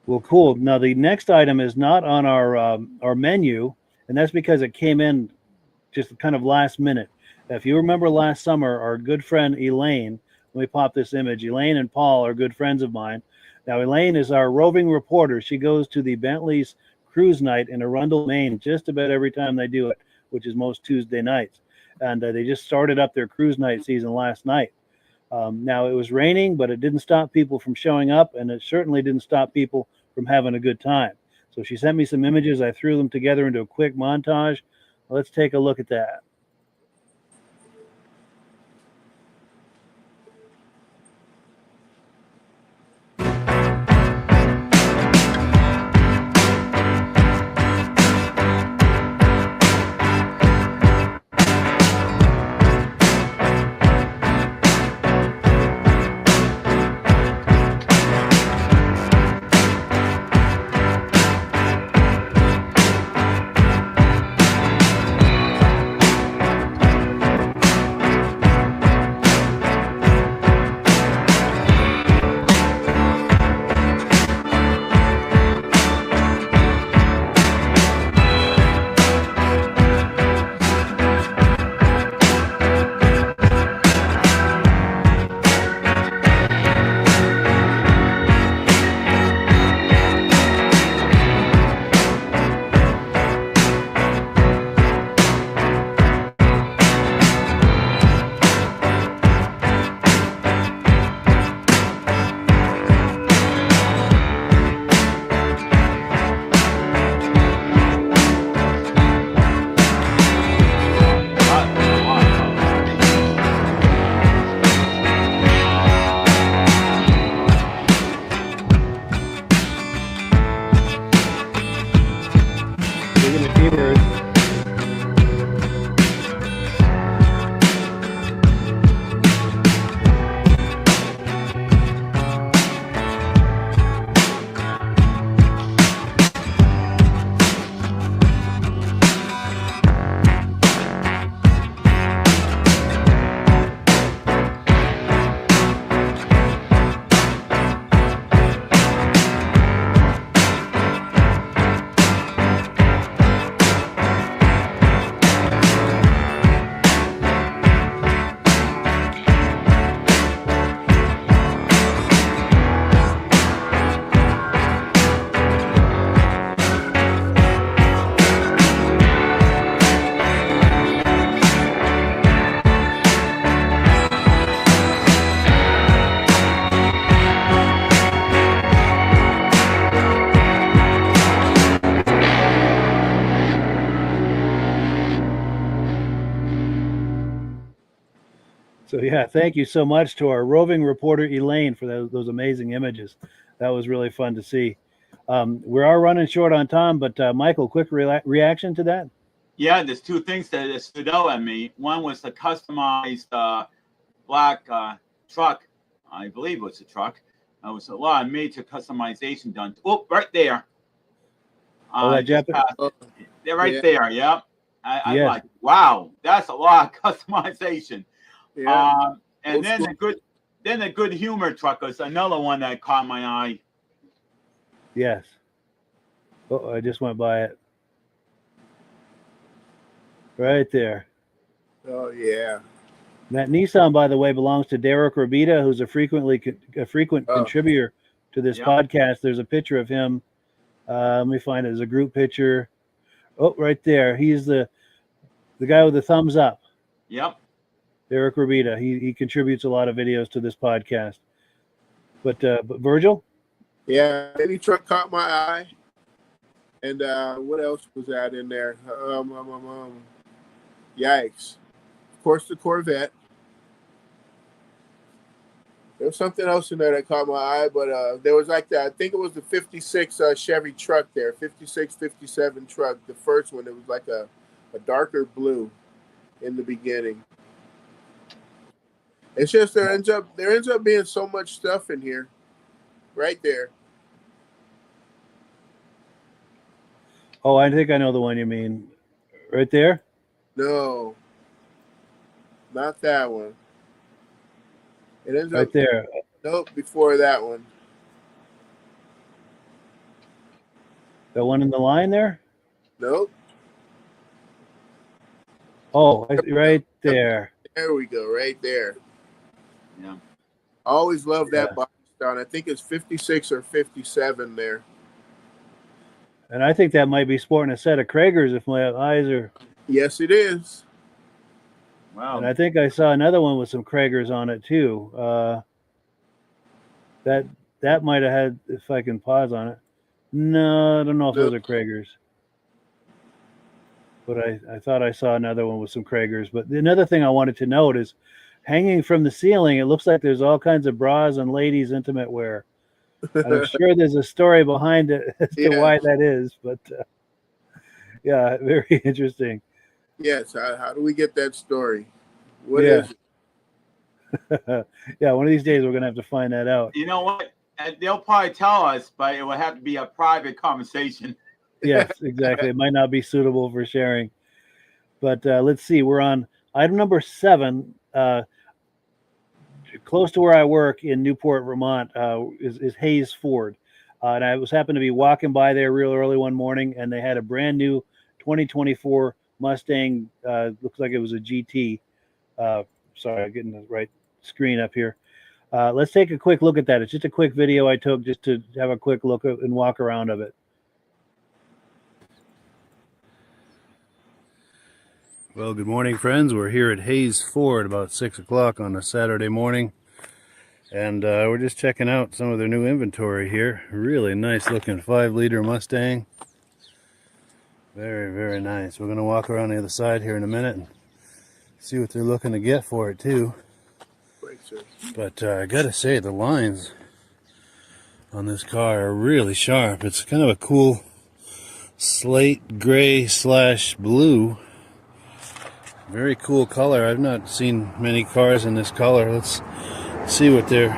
Well, cool. Now the next item is not on our menu, and that's because it came in just kind of last minute. If you remember last summer, our good friend Elaine, let me pop this image. Elaine and Paul are good friends of mine. Now, Elaine is our roving reporter. She goes to the Bentley's cruise night in Arundel, Maine, just about every time they do it, which is most Tuesday nights. And they just started up their cruise night season last night. Now, it was raining, but it didn't stop people from showing up, and it certainly didn't stop people from having a good time. So she sent me some images. I threw them together into a quick montage. Let's take a look at that. So yeah, thank you so much to our roving reporter Elaine for those amazing images. That was really fun to see. We are running short on time, but Michael, quick reaction to that? Yeah, there's two things that stood out at me. One was the customized black truck. I believe it was a truck. There was a lot of major customization done. Oh, right there. They're right there. Yep. I'm like, wow, that's a lot of customization. Yeah. And then the good humor truck was another one that caught my eye. Yes. Oh, I just went by it. Right there. Oh yeah. That Nissan, by the way, belongs to Derek Robita, who's a frequent contributor to this podcast. There's a picture of him. Let me find it. There's a group picture. Oh, right there. He's the guy with the thumbs up. Yep. Derek Robita. He contributes a lot of videos to this podcast. But Virgil? Yeah, any truck caught my eye. And what else was that in there? Yikes. Of course, the Corvette. There was something else in there that caught my eye, but there was like that. I think it was the 56 Chevy truck there, 56, 57 truck. The first one, it was like a darker blue in the beginning. It's just there ends up being so much stuff in here, right there. Oh, I think I know the one you mean. Right there? No, not that one. It ends Right up there. nope before that one. The one in the line there? Nope. Oh, right there. There we go, right there. Yeah. I always love that Yeah. body style. I think it's 56 or 57 there. And I think that might be sporting a set of Kragers if my eyes are. Yes, it is. Wow. And I think I saw another one with some Kragers on it too. That might have had, if I can pause on it. No, I don't know if those are Kragers. But I thought I saw another one with some Kragers. But another thing I wanted to note is hanging from the ceiling, it looks like there's all kinds of bras and ladies' intimate wear. And I'm sure there's a story behind it as to why that is. But yeah, very interesting. Yes. How do we get that story? What is it? Yeah, one of these days we're going to have to find that out. You know what? They'll probably tell us, but it will have to be a private conversation. Yes, exactly. It might not be suitable for sharing. But let's see. We're on item number 7. Close to where I work in Newport, Vermont, is Hayes Ford. And I happened to be walking by there real early one morning, and they had a brand new 2024 Mustang. Looks like it was a GT. Sorry, I'm getting the right screen up here. Let's take a quick look at that. It's just a quick video I took just to have a quick look and walk around of it. Well, good morning, friends. We're here at Hayes Ford about 6 o'clock on a Saturday morning. And we're just checking out some of their new inventory here. Really nice looking 5-liter Mustang. Very, very nice. We're going to walk around the other side here in a minute and see what they're looking to get for it, too. But I gotta say, the lines on this car are really sharp. It's kind of a cool slate gray / blue. Very cool color. I've not seen many cars in this color. Let's see what they're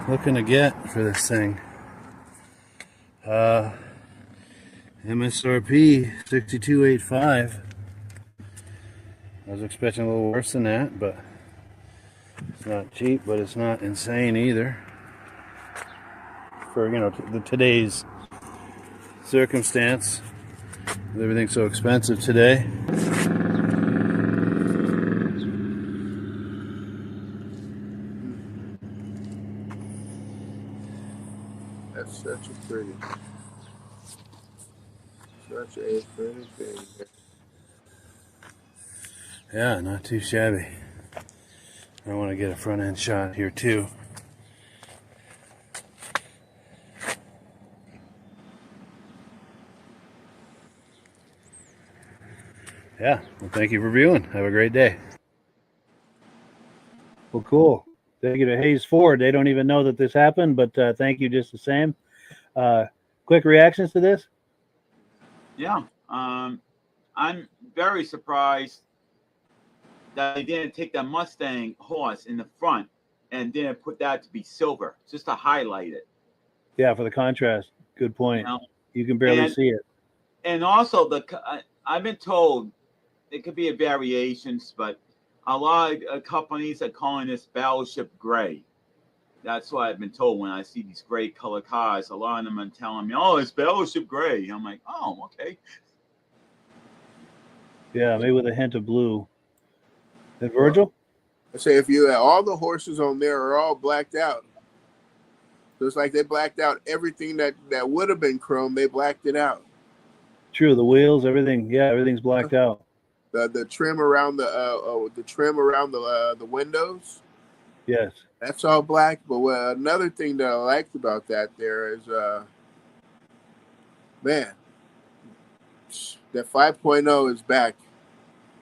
looking to get for this thing. MSRP $62,850. I was expecting a little worse than that, but it's not cheap, but it's not insane either. For, you know, today's circumstance, with everything so expensive today. That's such a pretty thing. Yeah, not too shabby. I want to get a front end shot here too. Yeah, well, thank you for viewing. Have a great day. Well, cool. Thank you to Hayes Ford. They don't even know that this happened, but thank you just the same. Quick reactions to this? Yeah. I'm very surprised that they didn't take that Mustang horse in the front and didn't put that to be silver, just to highlight it. Yeah, for the contrast. Good point. You know? You can barely see it. And also, I've been told it could be a variations, but a lot of companies are calling this Battleship Gray. That's what I've been told when I see these gray color cars. A lot of them are telling me, "Oh, it's Battleship Gray." I'm like, "Oh, okay." Yeah, maybe with a hint of blue. And Virgil? I say if you all the horses on there are all blacked out. So it's like they blacked out everything that would have been chrome. They blacked it out. True, the wheels, everything. Yeah, everything's blacked out. The trim around the windows. Yes. That's all black. But another thing that I liked about that there is, man, The 5.0 is back.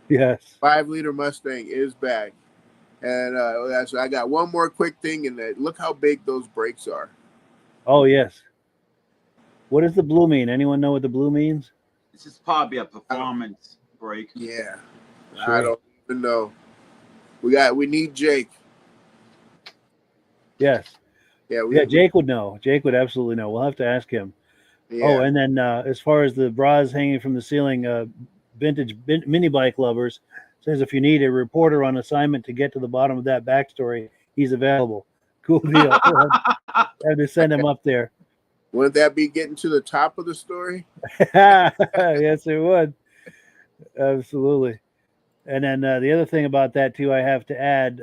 Yes. 5-liter Mustang is back. And so I got one more quick thing, and look how big those brakes are. Oh, yes. What does the blue mean? Anyone know what the blue means? This is probably a performance brake. Yeah. Sure. I don't even know. We need Jake. Yes. Yeah, Jake would know. Jake would absolutely know. We'll have to ask him. Yeah. Oh, and then as far as the bras hanging from the ceiling, vintage mini bike lovers says if you need a reporter on assignment to get to the bottom of that backstory, he's available. Cool deal. Have to send him up there. Wouldn't that be getting to the top of the story? Yes, it would. Absolutely. And then the other thing about that too, I have to add,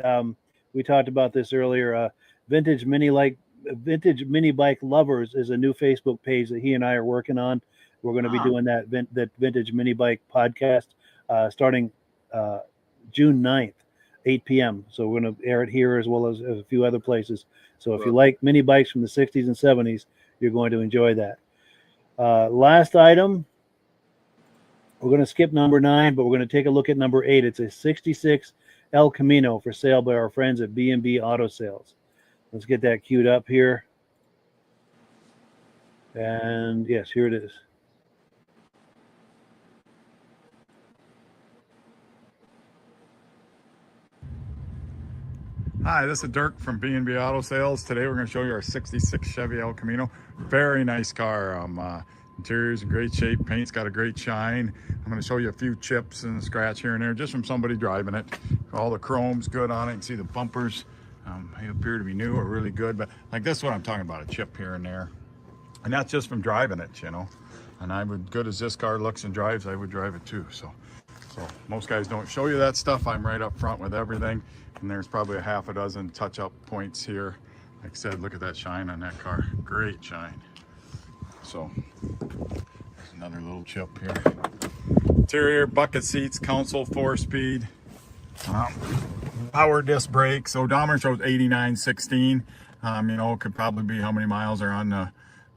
we talked about this earlier. Vintage Mini Bike Lovers is a new Facebook page that he and I are working on. We're going to be doing that Vintage Mini Bike podcast starting June 9th, 8 p.m. So we're going to air it here as well as a few other places. So if you like mini bikes from the 60s and 70s, you're going to enjoy that. Last item, we're going to skip number 9, but we're going to take a look at number 8. It's a 66 El Camino for sale by our friends at B&B Auto Sales. Let's get that queued up here. And yes, here it is. Hi, this is Dirk from B&B Auto Sales. Today we're going to show you our 66 Chevy El Camino. Very nice car. Interior's in great shape. Paint's got a great shine. I'm going to show you a few chips and a scratch here and there just from somebody driving it. All the chrome's good on it. You can see the bumpers. They appear to be new or really good, but like this is what I'm talking about, a chip here and there. And that's just from driving it, you know. And I would, good as this car looks and drives, I would drive it too. So most guys don't show you that stuff. I'm right up front with everything. And there's probably a half a dozen touch-up points here. Like I said, look at that shine on that car. Great shine. So there's another little chip here. Interior, bucket seats, console 4-speed. Power disc brakes. Odometer shows 89.16. You know, it could probably be how many miles are on the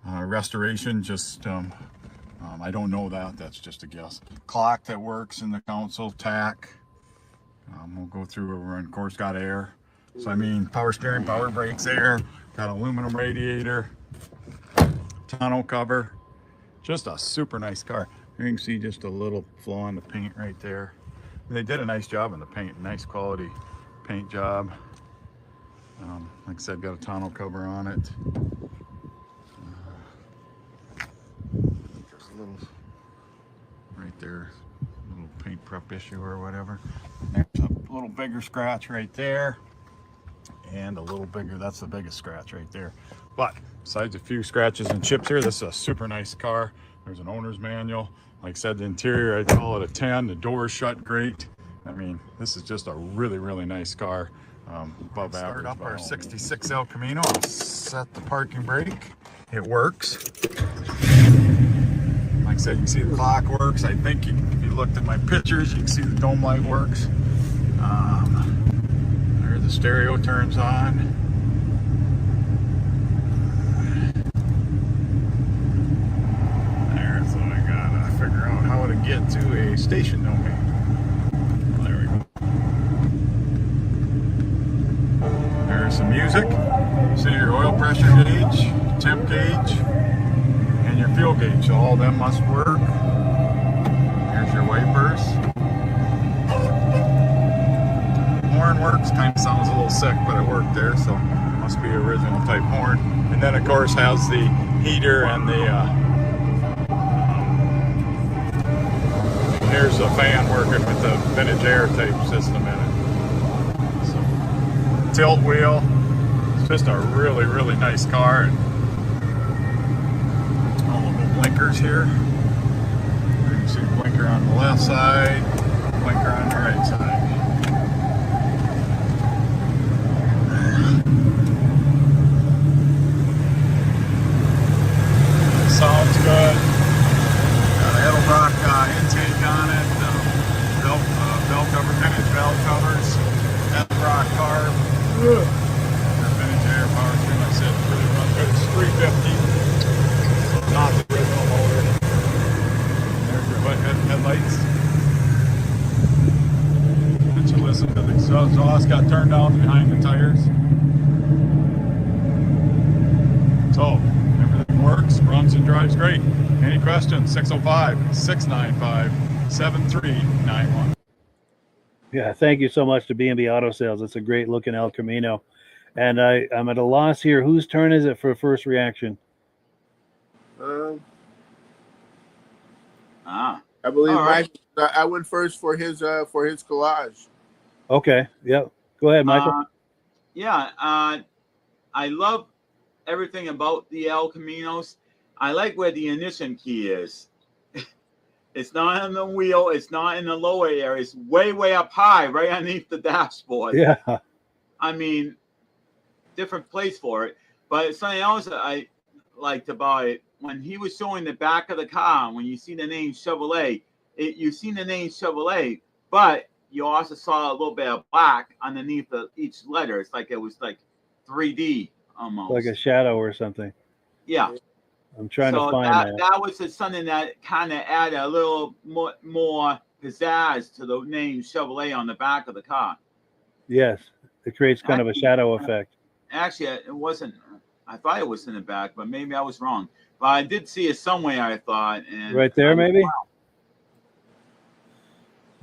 restoration. Just I don't know that. That's just a guess. Clock that works in the console, tack. We'll go through over, and of course got air. So I mean, power steering, power brakes, air. Got aluminum radiator, tonneau cover. Just a super nice car. You can see just a little flaw in the paint right there. They did a nice job in the paint, nice quality paint job. Like I said, got a tonneau cover on it. There's a little right there, little paint prep issue or whatever. There's a little bigger scratch right there, and a little bigger. That's the biggest scratch right there. But besides a few scratches and chips here, this is a super nice car. There's an owner's manual. Like I said, the interior, I'd call it a 10. The doors shut great. I mean, this is just a really, really nice car. Above average. Start up our 66 El Camino. I'll set the parking brake. It works. Like I said, you can see the clock works. I think if you looked at my pictures, you can see the dome light works. There the stereo turns on. So I gotta figure out how to get to a station domain. There we go. There's some music. See your oil pressure gauge, temp gauge, and your fuel gauge. So all of them must work. Here's your wipers. Horn works. Kind of sounds a little sick, but it worked there. So it must be original type horn. And then of course has the heater and the here's the fan working with the vintage air type system in it. So, tilt wheel. It's just a really, really nice car. And all the little blinkers here. You can see the blinker on the left side, blinker on the right side. Sounds good. Edelbrock intake on it, bell cover, vintage bell covers, Edelbrock carb, vintage air power trim. I said really run good. It's 350, not the original motor. There's your turned down behind the tires. So everything works, runs and drives great. Any questions? 605-695-7391. Yeah, thank you so much to B&B Auto Sales. It's a great looking El Camino. And I'm at a loss here. Whose turn is it for first reaction? I believe right. Mike. I went first for his collage. Okay. Yep. Go ahead, Michael. I love everything about the El Caminos. I like where the ignition key is. It's not on the wheel. It's not in the lower area. It's way, way up high, right underneath the dashboard. Yeah. I mean, different place for it. But something else that I like to buy, when he was showing the back of the car, when you see the name Chevrolet, you see the name Chevrolet, but you also saw a little bit of black underneath each letter. It's like it was like 3D almost. Like a shadow or something. Yeah. I'm trying to find that. That was something that kind of added a little more pizzazz to the name Chevrolet on the back of the car. Yes. It creates kind of a shadow effect. Actually, it wasn't. I thought it was in the back, but maybe I was wrong. But I did see it somewhere, I thought. And right there, maybe? Wow.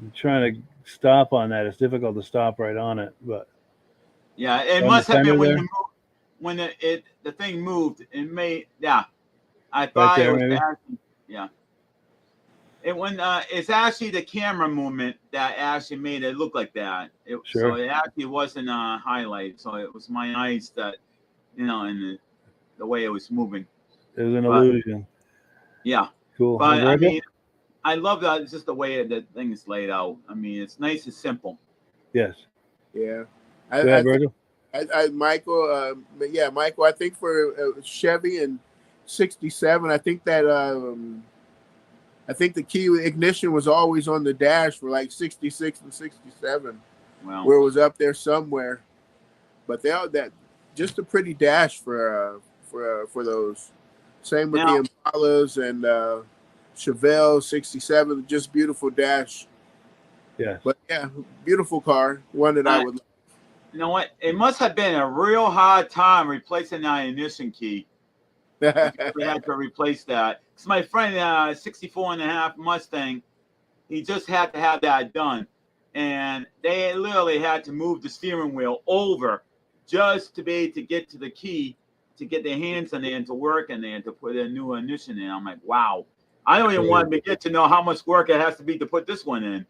I'm trying to stop on that. It's difficult to stop right on it, but yeah, it must have been when the thing moved. It made I thought right there, it was maybe? actually, it's actually the camera movement that actually made it look like that. Sure. So it actually wasn't a highlight. So it was my eyes that, and the way it was moving. It was an illusion. Yeah. Cool. But I mean, I love that. It's just the way the thing is laid out. I mean, it's nice and simple. Yes. Yeah. Go ahead, Virgil. Michael. Michael. I think for Chevy and 67, I think that I think the key ignition was always on the dash for like 66 and 67, where it was up there somewhere. But that just a pretty dash for those. Same with the Impalas and Chevelle 67, just beautiful dash. Yeah. But yeah, beautiful car. One that I would like. You know what? It must have been a real hard time replacing that ignition key. We had to replace that. It's my friend, 64 and a half Mustang. He just had to have that done. And they literally had to move the steering wheel over just to be able to get to the key, to get their hands in there and to work in there and to put a new ignition in. I'm like, wow. I don't even want to get to know how much work it has to be to put this one in.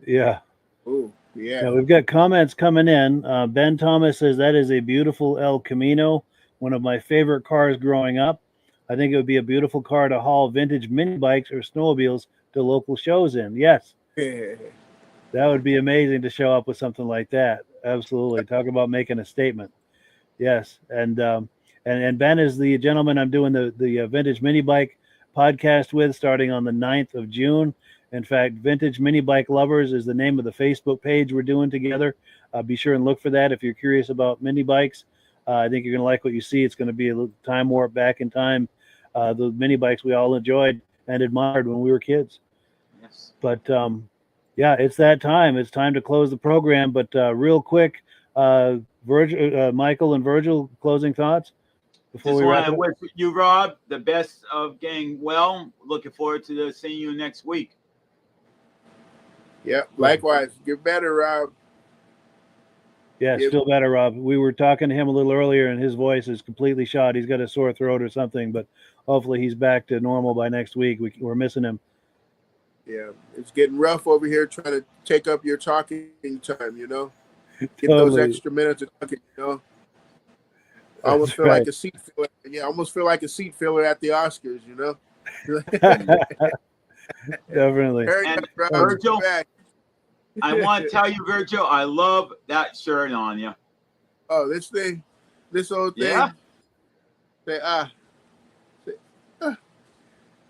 Yeah. Ooh, yeah. Now, we've got comments coming in. Ben Thomas says that is a beautiful El Camino, one of my favorite cars growing up. I think it would be a beautiful car to haul vintage mini bikes or snowmobiles to local shows in. Yes. That would be amazing to show up with something like that. Absolutely. Talk about making a statement. Yes. And Ben is the gentleman I'm doing the vintage mini bike podcast with starting on the 9th of June. In fact, Vintage Mini Bike Lovers is the name of the Facebook page we're doing together. Be sure and look for that if you're curious about mini bikes. I think you're going to like what you see. It's going to be a little time warp back in time. The mini bikes we all enjoyed and admired when we were kids. Yes. But it's that time. It's time to close the program. But real quick, Michael and Virgil, closing thoughts before we wrap it up? Wish you, Rob, the best of getting well. Looking forward to seeing you next week. Yeah, likewise. Get better, Rob. Yeah, still better, Rob. We were talking to him a little earlier, and his voice is completely shot. He's got a sore throat or something, but hopefully he's back to normal by next week. We're missing him. Yeah, it's getting rough over here trying to take up your talking time, Get Totally. those extra minutes of talking, I almost feel like a seat filler. Yeah, I almost feel like a seat filler at the Oscars, Definitely. And Virgil, I want to tell you, Virgil, I love that shirt on you. Oh, this old thing. Yeah. That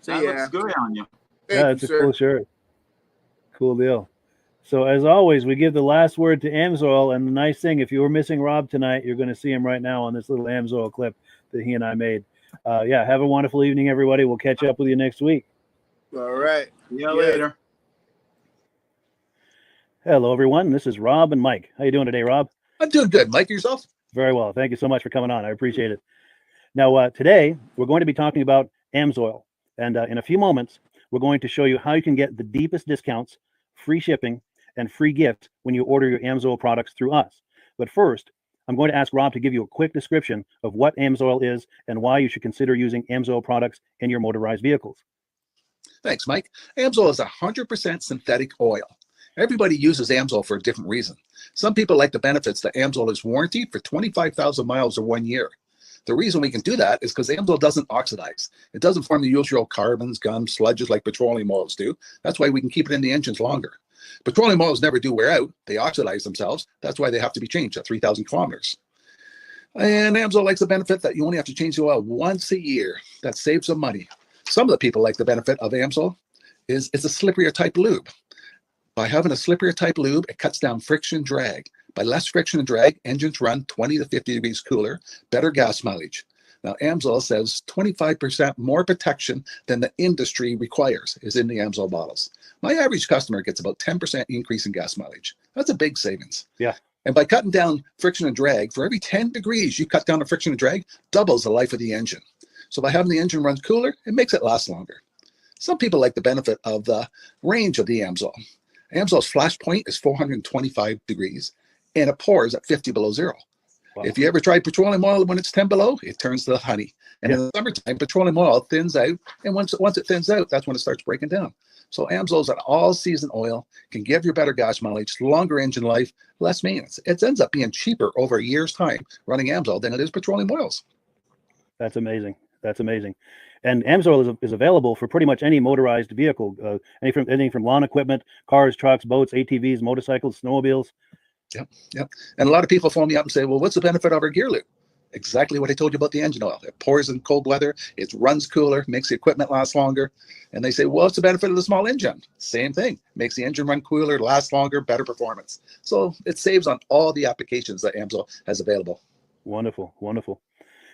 looks good on you. It's a cool shirt. Cool deal. So as always, we give the last word to Amsoil. And the nice thing, if you were missing Rob tonight, you're going to see him right now on this little Amsoil clip that he and I made. Have a wonderful evening, everybody. We'll catch up with you next week. All right. See you later. Hello, everyone. This is Rob and Mike. How you doing today, Rob? I'm doing good. Mike, yourself? Very well. Thank you so much for coming on. I appreciate it. Now, today we're going to be talking about Amsoil, and in a few moments, we're going to show you how you can get the deepest discounts, free shipping, and free gifts when you order your Amsoil products through us. But first, I'm going to ask Rob to give you a quick description of what Amsoil is and why you should consider using Amsoil products in your motorized vehicles. Thanks, Mike. Amsoil is 100% synthetic oil. Everybody uses Amsoil for a different reason. Some people like the benefits that Amsoil is warranted for 25,000 miles or 1 year. The reason we can do that is because Amsoil doesn't oxidize. It doesn't form the usual carbons, gums, sludges like petroleum oils do. That's why we can keep it in the engines longer. Petroleum oils never do wear out. They oxidize themselves. That's why they have to be changed at 3,000 kilometers. And Amsoil likes the benefit that you only have to change the oil once a year. That saves some money. Some of the people like the benefit of Amsoil is it's a slipperier type lube. By having a slipperier type lube, it cuts down friction and drag. By less friction and drag, engines run 20 to 50 degrees cooler, better gas mileage. Now, Amsoil says 25% more protection than the industry requires is in the Amsoil bottles. My average customer gets about 10% increase in gas mileage. That's a big savings. Yeah. And by cutting down friction and drag, for every 10 degrees you cut down the friction and drag, doubles the life of the engine. So by having the engine run cooler, it makes it last longer. Some people like the benefit of the range of the Amsoil. Amsoil's flash point is 425 degrees, and it pours at 50 below zero. Wow. If you ever try petroleum oil when it's 10 below, it turns to honey. And in the summertime, petroleum oil thins out, and once it thins out, that's when it starts breaking down. So Amsoil's an all-season oil, can give you better gas mileage, longer engine life, less maintenance. It ends up being cheaper over a year's time running Amsoil than it is petroleum oils. That's amazing. That's amazing. And Amsoil is available for pretty much any motorized vehicle, anything from lawn equipment, cars, trucks, boats, ATVs, motorcycles, snowmobiles. Yep. And a lot of people phone me up and say, well, what's the benefit of our gear lube? Exactly what I told you about the engine oil. It pours in cold weather, it runs cooler, makes the equipment last longer. And they say, well, what's the benefit of the small engine? Same thing. Makes the engine run cooler, last longer, better performance. So it saves on all the applications that Amsoil has available. Wonderful, wonderful.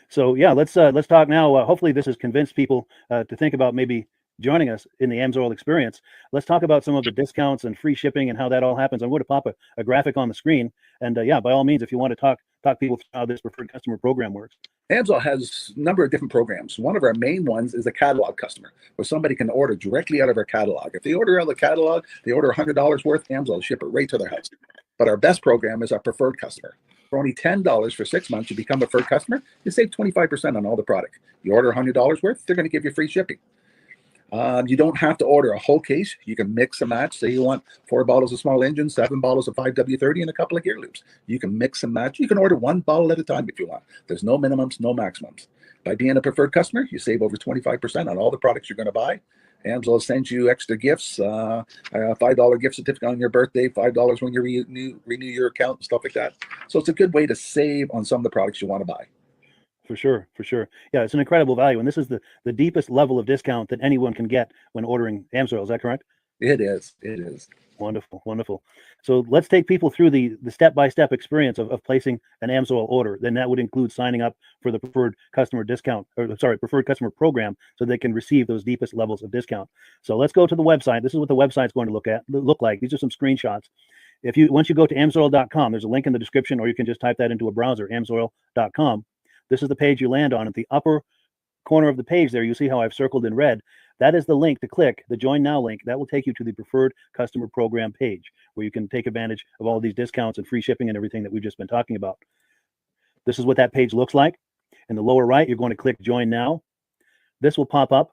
So yeah, let's talk now. Hopefully this has convinced people to think about maybe joining us in the Amsoil experience. Let's talk about some of the discounts and free shipping and how that all happens. I'm going to pop a graphic on the screen. And yeah, by all means, if you want to talk people through how this preferred customer program works. Amsoil has a number of different programs. One of our main ones is a catalog customer, where somebody can order directly out of our catalog. If they order out of the catalog, they order $100 worth, Amsoil will ship it right to their house. But our best program is our preferred customer. For only $10 for 6 months, you become a preferred customer, you save 25% on all the product. You order $100 worth, they're going to give you free shipping. You don't have to order a whole case. You can mix and match. Say you want 4 bottles of small engine, 7 bottles of 5W30, and a couple of gear loops. You can mix and match. You can order 1 bottle at a time if you want. There's no minimums, no maximums. By being a preferred customer, you save over 25% on all the products you're going to buy. Amsoil sends you extra gifts, a $5 gift certificate on your birthday, $5 when you renew your account, and stuff like that. So it's a good way to save on some of the products you want to buy. For sure, for sure. Yeah, it's an incredible value. And this is the deepest level of discount that anyone can get when ordering Amsoil. Is that correct? It is. It is. Wonderful, wonderful. So let's take people through the step-by-step experience of placing an Amsoil order. Then that would include signing up for the preferred customer discount, preferred customer program, so they can receive those deepest levels of discount. So let's go to the website. This is what the website's going to look like. These are some screenshots. Once you go to amsoil.com, there's a link in the description, or you can just type that into a browser, amsoil.com. This is the page you land on. At the upper corner of the page there, you see how I've circled in red. That is the link to click, the Join Now link. That will take you to the Preferred Customer Program page, where you can take advantage of all these discounts and free shipping and everything that we've just been talking about. This is what that page looks like. In the lower right, you're going to click Join Now. This will pop up.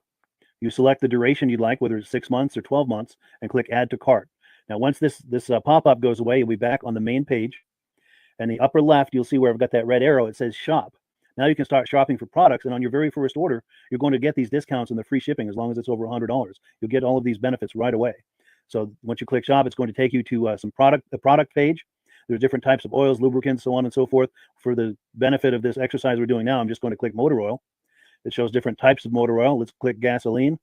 You select the duration you'd like, whether it's 6 months or 12 months, and click Add to Cart. Now, once this pop-up goes away, you'll be back on the main page. And the upper left, you'll see where I've got that red arrow. It says Shop. Now you can start shopping for products, and on your very first order, you're going to get these discounts and the free shipping as long as it's over $100. You'll get all of these benefits right away. So once you click Shop, it's going to take you to a product page. There's different types of oils, lubricants, so on and so forth. For the benefit of this exercise we're doing now, I'm just going to click motor oil. It shows different types of motor oil. Let's click gasoline.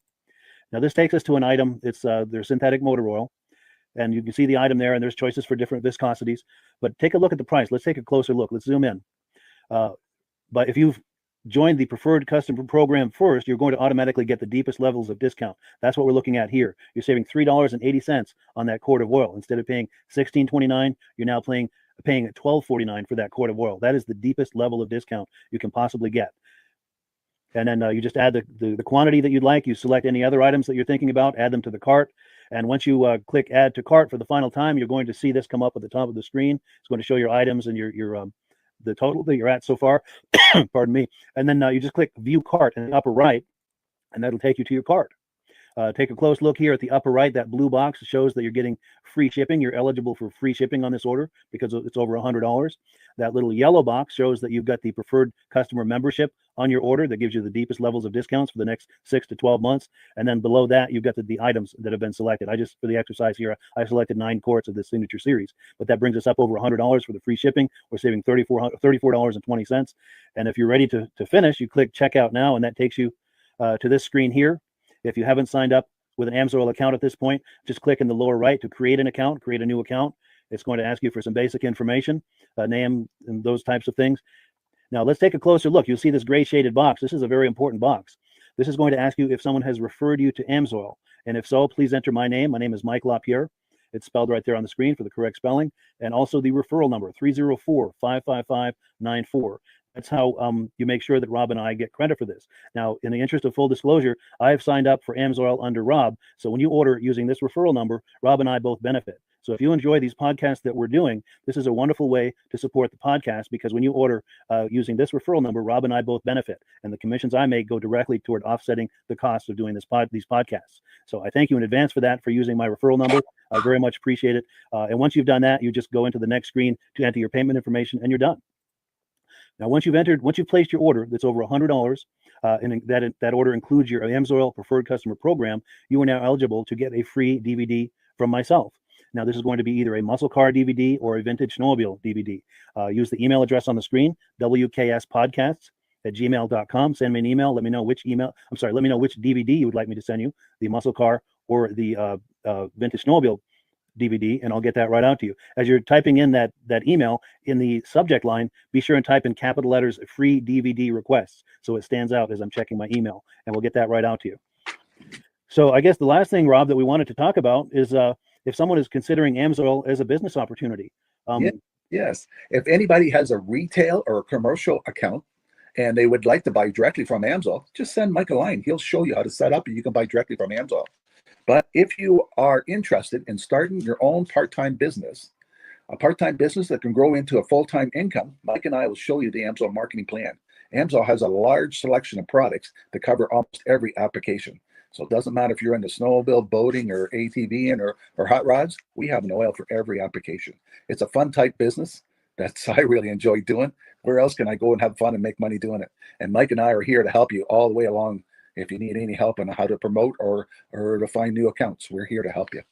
Now this takes us to an item. It's their synthetic motor oil. And you can see the item there, and there's choices for different viscosities. But take a look at the price. Let's take a closer look. Let's zoom in. But if you've joined the Preferred Customer Program first, you're going to automatically get the deepest levels of discount. That's what we're looking at here. You're saving $3.80 on that quart of oil. Instead of paying $16.29, you're now paying paying at $12.49 for that quart of oil. That is the deepest level of discount you can possibly get. And then you just add the quantity that you'd like. You select any other items that you're thinking about, add them to the cart. And once you click add to cart for the final time, you're going to see this come up at the top of the screen. It's going to show your items and your the total that you're at so far. Pardon me. And then you just click view cart in the upper right, and that'll take you to your cart. Take a close look here at the upper right. That blue box shows that you're getting free shipping. You're eligible for free shipping on this order because it's over $100. That little yellow box shows that you've got the preferred customer membership on your order that gives you the deepest levels of discounts for the next 6 to 12 months. And then below that, you've got the items that have been selected. For the exercise here, I selected 9 quarts of the signature series, but that brings us up over $100 for the free shipping. We're saving $34.20. And if you're ready to finish, you click checkout now, and that takes you to this screen here. If you haven't signed up with an Amsoil account at this point, just click in the lower right to create an account, create a new account. It's going to ask you for some basic information, name and those types of things. Now let's take a closer look. You'll see this gray shaded box. This is a very important box. This is going to ask you if someone has referred you to Amsoil. And if so, please enter my name. My name is Mike LaPierre. It's spelled right there on the screen for the correct spelling. And also the referral number, 304-555-94. That's how you make sure that Rob and I get credit for this. Now, in the interest of full disclosure, I have signed up for Amsoil under Rob. So when you order using this referral number, Rob and I both benefit. So if you enjoy these podcasts that we're doing, this is a wonderful way to support the podcast, because when you order using this referral number, Rob and I both benefit. And the commissions I make go directly toward offsetting the cost of doing these podcasts. So I thank you in advance for that, for using my referral number. I very much appreciate it. And once you've done that, you just go into the next screen to enter your payment information, and you're done. Now, once you've placed your order that's over $100, and that order includes your Amsoil Preferred Customer Program, you are now eligible to get a free DVD from myself. Now, this is going to be either a muscle car DVD or a vintage snowmobile DVD. Use the email address on the screen, wkspodcasts@gmail.com. Send me an email. Let me know which DVD you would like me to send you, the muscle car or the vintage snowmobile DVD, and I'll get that right out to you. As you're typing in that email, in the subject line, be sure and type in capital letters free DVD requests, so it stands out as I'm checking my email, and we'll get that right out to you. So I guess the last thing, Rob, that we wanted to talk about is if someone is considering Amsoil as a business opportunity. Yes. If anybody has a retail or a commercial account and they would like to buy directly from Amsoil, just send Mike a line. He'll show you how to set up, and you can buy directly from Amsoil. But if you are interested in starting your own part-time business, a part-time business that can grow into a full-time income, Mike and I will show you the Amsoil marketing plan. Amsoil has a large selection of products that cover almost every application. So it doesn't matter if you're into snowmobile, boating, or ATVing, or hot rods, we have an oil for every application. It's a fun type business that's I really enjoy doing. Where else can I go and have fun and make money doing it? And Mike and I are here to help you all the way along. If you need any help on how to promote or to find new accounts, we're here to help you.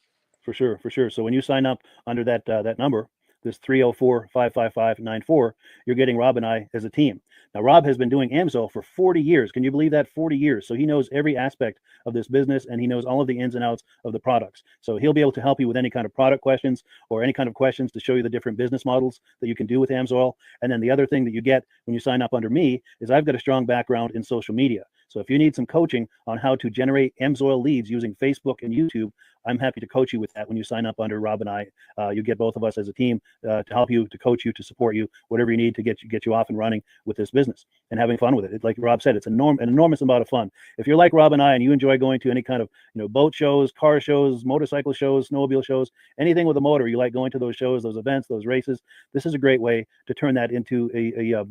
For sure. So when you sign up under that number, this 304-555-94, you're getting Rob and I as a team. Now, Rob has been doing Amsoil for 40 years. Can you believe that? 40 years. So he knows every aspect of this business, and he knows all of the ins and outs of the products. So he'll be able to help you with any kind of product questions or any kind of questions to show you the different business models that you can do with Amsoil. And then the other thing that you get when you sign up under me is I've got a strong background in social media. So if you need some coaching on how to generate Amsoil leads using Facebook and YouTube, I'm happy to coach you with that when you sign up under Rob and I. You get both of us as a team to help you, to coach you, to support you, whatever you need to get you off and running with this business and having fun with it. Like Rob said, it's an enormous amount of fun. If you're like Rob and I and you enjoy going to any kind of boat shows, car shows, motorcycle shows, snowmobile shows, anything with a motor, you like going to those shows, those events, those races, this is a great way to turn that into a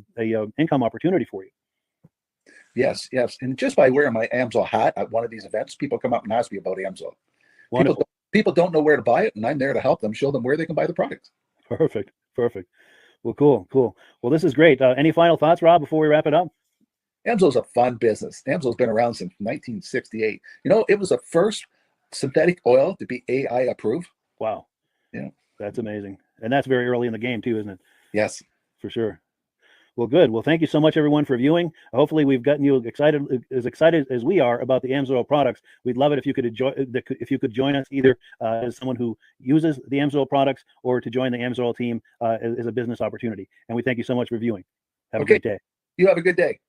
income opportunity for you. Yes. And just by wearing my Amsoil hat at one of these events, people come up and ask me about Amsoil. People don't know where to buy it, and I'm there to help them, show them where they can buy the product. Perfect. Well, cool. Well, this is great. Any final thoughts, Rob, before we wrap it up? Amsoil's a fun business. Amsoil's been around since 1968. It was the first synthetic oil to be AI approved. Wow. Yeah. That's amazing. And that's very early in the game too, isn't it? Yes. For sure. Well, good. Well, thank you so much, everyone, for viewing. Hopefully, we've gotten you excited as we are about the Amsoil products. We'd love it if you could join us either as someone who uses the Amsoil products or to join the Amsoil team as a business opportunity. And we thank you so much for viewing. Have a great day. You have a good day.